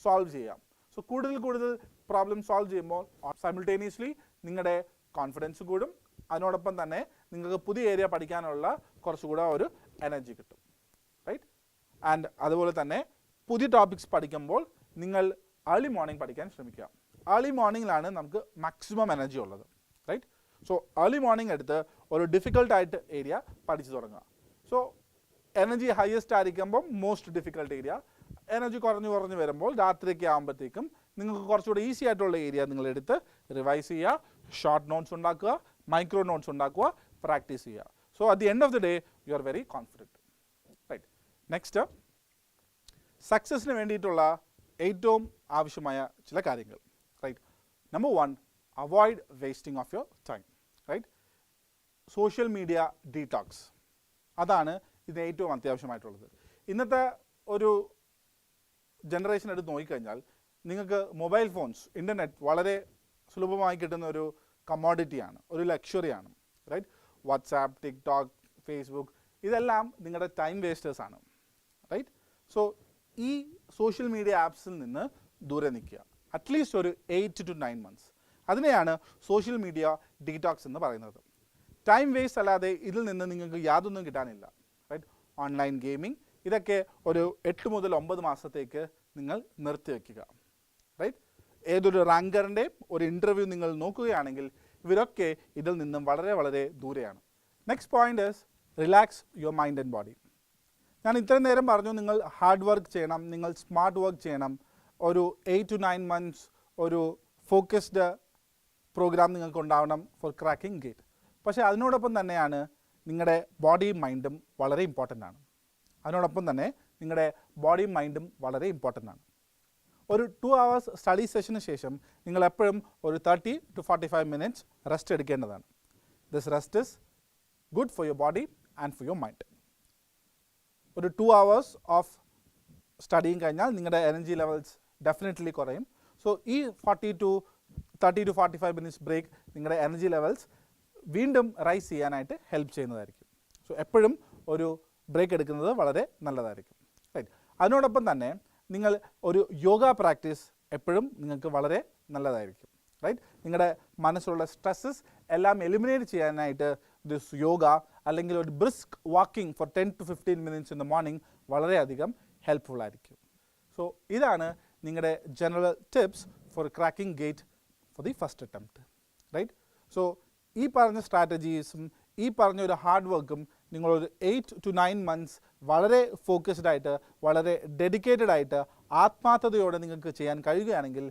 സോൾവ് ചെയ്യാം. സോ കൂടുതൽ പ്രോബ്ലം സോൾവ് ചെയ്യുമ്പോൾ സൈമിൾട്ടേനിയസ്ലി നിങ്ങളുടെ കോൺഫിഡൻസ് കൂടും, അതിനോടൊപ്പം തന്നെ നിങ്ങൾക്ക് പുതിയ ഏരിയ പഠിക്കാനുള്ള കുറച്ചുകൂടെ ഒരു എനർജി കിട്ടും. റൈറ്റ്. ആൻഡ് അതുപോലെ തന്നെ പുതിയ ടോപ്പിക്സ് പഠിക്കുമ്പോൾ നിങ്ങൾ ഏർലി മോർണിംഗ് പഠിക്കാൻ ശ്രമിക്കുക. ഏർലി മോർണിംഗിലാണ് നമുക്ക് മാക്സിമം എനർജി ഉള്ളത്. റൈറ്റ്. സോ ഏർലി മോർണിംഗ് എടുത്ത് ഒരു ഡിഫിക്കൽട്ടായിട്ട് ഏരിയ പഠിച്ചു തുടങ്ങുക. സോ എനർജി ഹയസ്റ്റ് ആയിരിക്കുമ്പം മോസ്റ്റ് ഡിഫിക്കൽട്ട് ഏരിയ, എനർജി കുറഞ്ഞു വരുമ്പോൾ രാത്രിയൊക്കെ ആകുമ്പോഴത്തേക്കും നിങ്ങൾക്ക് കുറച്ചുകൂടെ ഈസി ആയിട്ടുള്ള ഏരിയ നിങ്ങളെടുത്ത് റിവൈസ് ചെയ്യുക, ഷോർട്ട് നോട്ട്സ് ഉണ്ടാക്കുക, മൈക്രോ നോട്ട്സ് ഉണ്ടാക്കുക, പ്രാക്ടീസ് ചെയ്യുക. So at the end of the day you are very confident. Right. Next, സക്സസിന് വേണ്ടിയിട്ടുള്ള ഏറ്റവും ആവശ്യമായ ചില കാര്യങ്ങൾ. Right. Number 1, avoid wasting of your time. Right. Social media detox, അതാണ് ഇതിന് ഏറ്റവും അത്യാവശ്യമായിട്ടുള്ളത്. ഇന്നത്തെ ഒരു ജനറേഷൻ എടുത്ത് നോക്കിക്കഴിഞ്ഞാൽ നിങ്ങൾക്ക് മൊബൈൽ ഫോൺസ്, ഇൻ്റർനെറ്റ് വളരെ സുലഭമായി കിട്ടുന്ന ഒരു കമ്മോഡിറ്റിയാണ്, ഒരു ലക്ഷറിയാണ്. റൈറ്റ്. വാട്സാപ്പ്, ടിക്ടോക്ക്, ഫേസ്ബുക്ക്, ഇതെല്ലാം നിങ്ങളുടെ ടൈം വേസ്റ്റേഴ്സാണ്. റൈറ്റ്. സോ ഈ സോഷ്യൽ മീഡിയ ആപ്സിൽ നിന്ന് ദൂരെ നിൽക്കുക, അറ്റ്ലീസ്റ്റ് ഒരു 8 to 9 months. അതിനെയാണ് സോഷ്യൽ മീഡിയ ഡീടോക്സ് എന്ന് പറയുന്നത്. ടൈം വേസ്റ്റ് അല്ലാതെ ഇതിൽ നിന്ന് നിങ്ങൾക്ക് യാതൊന്നും കിട്ടാനില്ല. റൈറ്റ്. ഓൺലൈൻ ഗെയിമിംഗ്, ഇതൊക്കെ ഒരു 8 മുതൽ 9 മാസത്തേക്ക് നിങ്ങൾ നിർത്തിവെക്കുക. റൈറ്റ്. ഏതൊരു റാങ്കറിൻ്റെ ഒരു ഇൻ്റർവ്യൂ നിങ്ങൾ നോക്കുകയാണെങ്കിൽ ഇവരൊക്കെ ഇതിൽ നിന്നും വളരെ വളരെ ദൂരെയാണ്. Next point is relax your mind and body. ഞാൻ ഇത്രയും നേരം പറഞ്ഞു നിങ്ങൾ ഹാർഡ് വർക്ക് ചെയ്യണം, നിങ്ങൾ സ്മാർട്ട് വർക്ക് ചെയ്യണം, ഒരു 8 to 9 months ഒരു ഫോക്കസ്ഡ് പ്രോഗ്രാം നിങ്ങൾക്ക് ഉണ്ടാവണം ഫോർ ക്രാക്കിംഗ് ഗേറ്റ്. പക്ഷേ അതിനോടൊപ്പം തന്നെയാണ് നിങ്ങളുടെ ബോഡിയും മൈൻഡും വളരെ ഇമ്പോർട്ടൻ്റ് ആണ്. ഒരു 2 hours സ്റ്റഡി സെഷന് ശേഷം നിങ്ങൾ എപ്പോഴും ഒരു 30 to 45 minutes റെസ്റ്റ് എടുക്കേണ്ടതാണ്. This rest is good for your body and for your mind. ഒരു 2 hours ഓഫ് സ്റ്റഡിയും കഴിഞ്ഞാൽ നിങ്ങളുടെ എനർജി ലെവൽസ് ഡെഫിനറ്റ്ലി കുറയും. സോ ഈ 30 to 45 minutes ബ്രേക്ക് നിങ്ങളുടെ എനർജി ലെവൽസ് വീണ്ടും റൈസ് ചെയ്യാനായിട്ട് ഹെൽപ്പ് ചെയ്യുന്നതായിരിക്കും. സോ എപ്പോഴും ഒരു ബ്രേക്ക് എടുക്കുന്നത് വളരെ നല്ലതായിരിക്കും. റൈറ്റ്. അതിനോടൊപ്പം തന്നെ നിങ്ങൾ ഒരു യോഗ പ്രാക്ടീസ് എപ്പോഴും നിങ്ങൾക്ക് വളരെ നല്ലതായിരിക്കും. റൈറ്റ്. നിങ്ങളുടെ മനസ്സിലുള്ള സ്ട്രെസ്സസ് എല്ലാം എലിമിനേറ്റ് ചെയ്യാനായിട്ട് ദിസ് യോഗ അല്ലെങ്കിൽ ഒരു brisk walking for 10 to 15 minutes in the morning വളരെയധികം ഹെൽപ്ഫുൾ ആയിരിക്കും. സോ ഇതാണ് നിങ്ങളുടെ general tips for cracking GATE for the first attempt. Right. So ഈ പറഞ്ഞ സ്ട്രാറ്റജീസും ഈ പറഞ്ഞ ഒരു ഹാർഡ് വർക്കും നിങ്ങളൊരു 8 to 9 months വളരെ ഫോക്കസ്ഡ് ആയിട്ട്, വളരെ ഡെഡിക്കേറ്റഡ് ആയിട്ട്, ആത്മാർത്ഥതയോടെ നിങ്ങൾക്ക് ചെയ്യാൻ കഴിയുകയാണെങ്കിൽ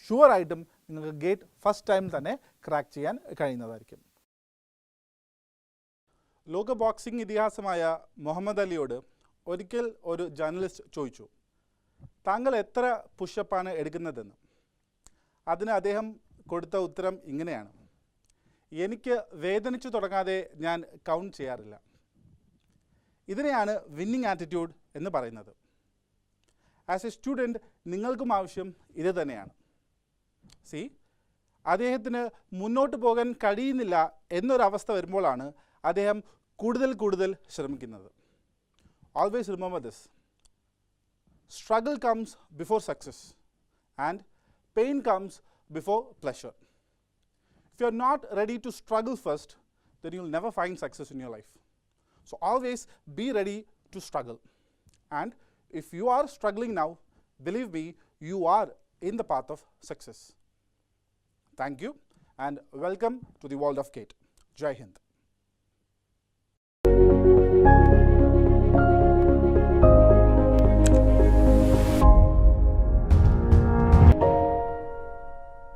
ഷുവറായിട്ടും നിങ്ങൾക്ക് ഗേറ്റ് ഫസ്റ്റ് ടൈം തന്നെ ക്രാക്ക് ചെയ്യാൻ കഴിയുന്നതായിരിക്കും. ലോക ബോക്സിംഗ് ഇതിഹാസമായ മുഹമ്മദ് അലിയോട് ഒരിക്കൽ ഒരു ജേർണലിസ്റ്റ് ചോദിച്ചു, താങ്കൾ എത്ര പുഷപ്പാണ് എടുക്കുന്നതെന്ന്. അതിന് അദ്ദേഹം കൊടുത്ത ഉത്തരം ഇങ്ങനെയാണ്: എനിക്ക് വേദനിച്ചു തുടങ്ങാതെ ഞാൻ കൗണ്ട് ചെയ്യാറില്ല. ഇതിനെയാണ് വിന്നിങ് ആറ്റിറ്റ്യൂഡ് എന്ന് പറയുന്നത്. ആസ് എ സ്റ്റുഡൻറ്റ് നിങ്ങൾക്കും ആവശ്യം ഇത് തന്നെയാണ്. സി, അദ്ദേഹത്തിന് മുന്നോട്ട് പോകാൻ കഴിയുന്നില്ല എന്നൊരവസ്ഥ വരുമ്പോഴാണ് അദ്ദേഹം കൂടുതൽ ശ്രമിക്കുന്നത്. always remember this. Struggle comes before success and pain comes before pleasure. If you are not ready to struggle first, then you will never find success in your life. So always be ready to struggle. And if you are struggling now, believe me, you are in the path of success. Thank you and welcome to the world of GATE. Jai Hind.